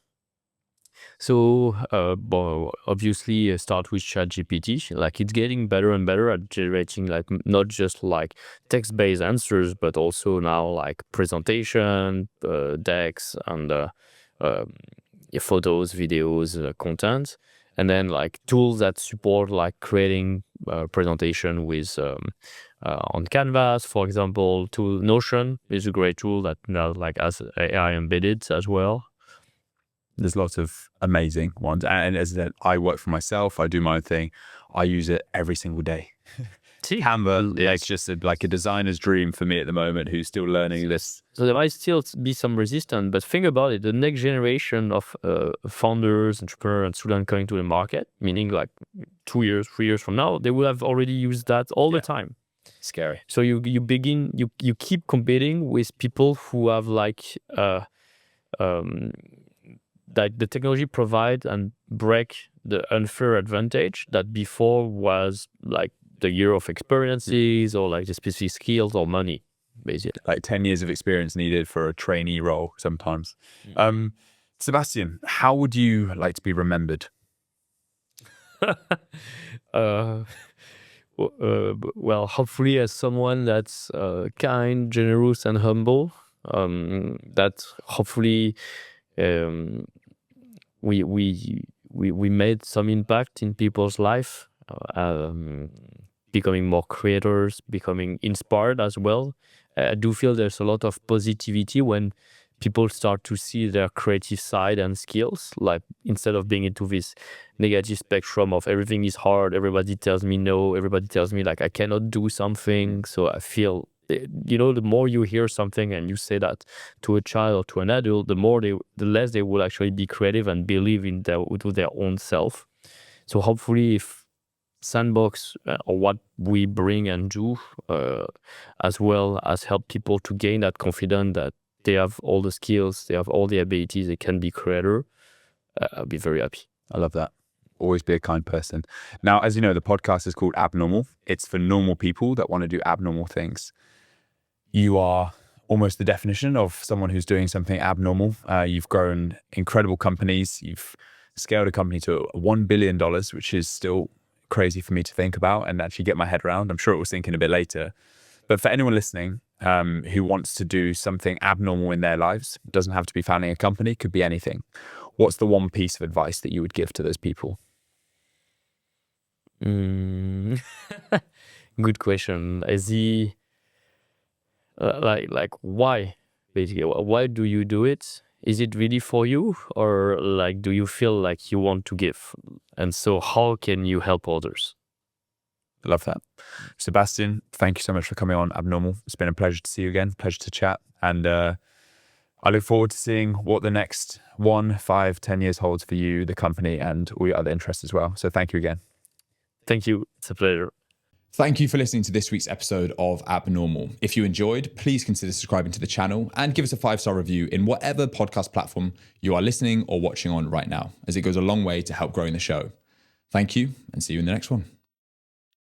So, obviously, start with ChatGPT. Like it's getting better and better at generating like not just like text-based answers, but also now like presentation, decks, and photos, videos, content, and then like tools that support like creating presentation with on Canvas, for example. Notion is a great tool that now like has AI embedded as well. There's lots of amazing ones. And as I said, I work for myself. I do my own thing. I use it every single day. Canva, it's just like a designer's dream for me at the moment who's still learning this. So there might still be some resistance, but think about it. The next generation of founders, entrepreneurs, and students coming to the market, meaning like 2 years, 3 years from now, they will have already used that all the time. Scary. So you keep competing with people who have like that the technology provide and break the unfair advantage that before was like the year of experiences or like the specific skills or money, basically. Like 10 years of experience needed for a trainee role sometimes. Sebastian, how would you like to be remembered? Well, hopefully as someone that's kind, generous, and humble. That hopefully we made some impact in people's life, becoming more creators, becoming inspired as well. I do feel there's a lot of positivity when people start to see their creative side and skills, like instead of being into this negative spectrum of everything is hard, everybody tells me no, everybody tells me like I cannot do something. So I feel, you know, the more you hear something and you say that to a child or to an adult, the less they will actually be creative and believe in their own self. So hopefully if Sandbox or what we bring and do, as well as help people to gain that confidence that they have all the skills, they have all the abilities, they can be creator, I'll be very happy. I love that. Always be a kind person. Now, as you know, the podcast is called Abnormal. It's for normal people that want to do abnormal things. You are almost the definition of someone who's doing something abnormal. You've grown incredible companies. You've scaled a company to $1 billion, which is still crazy for me to think about and actually get my head around. I'm sure it was thinking a bit later. But for anyone listening who wants to do something abnormal in their lives, it doesn't have to be founding a company, could be anything. What's the one piece of advice that you would give to those people? Good question. Is like why? Basically, why do you do it? Is it really for you, or like do you feel like you want to give? And so how can you help others? Love that. Sebastian, thank you so much for coming on Abnormal. It's been a pleasure to see you again, pleasure to chat. And I look forward to seeing what the next 1, 5, 10 years holds for you, the company, and all your other interests as well. So thank you again. Thank you. It's a pleasure. Thank you for listening to this week's episode of Abnormal. If you enjoyed, please consider subscribing to the channel and give us a 5-star review in whatever podcast platform you are listening or watching on right now, as it goes a long way to help growing the show. Thank you, and see you in the next one.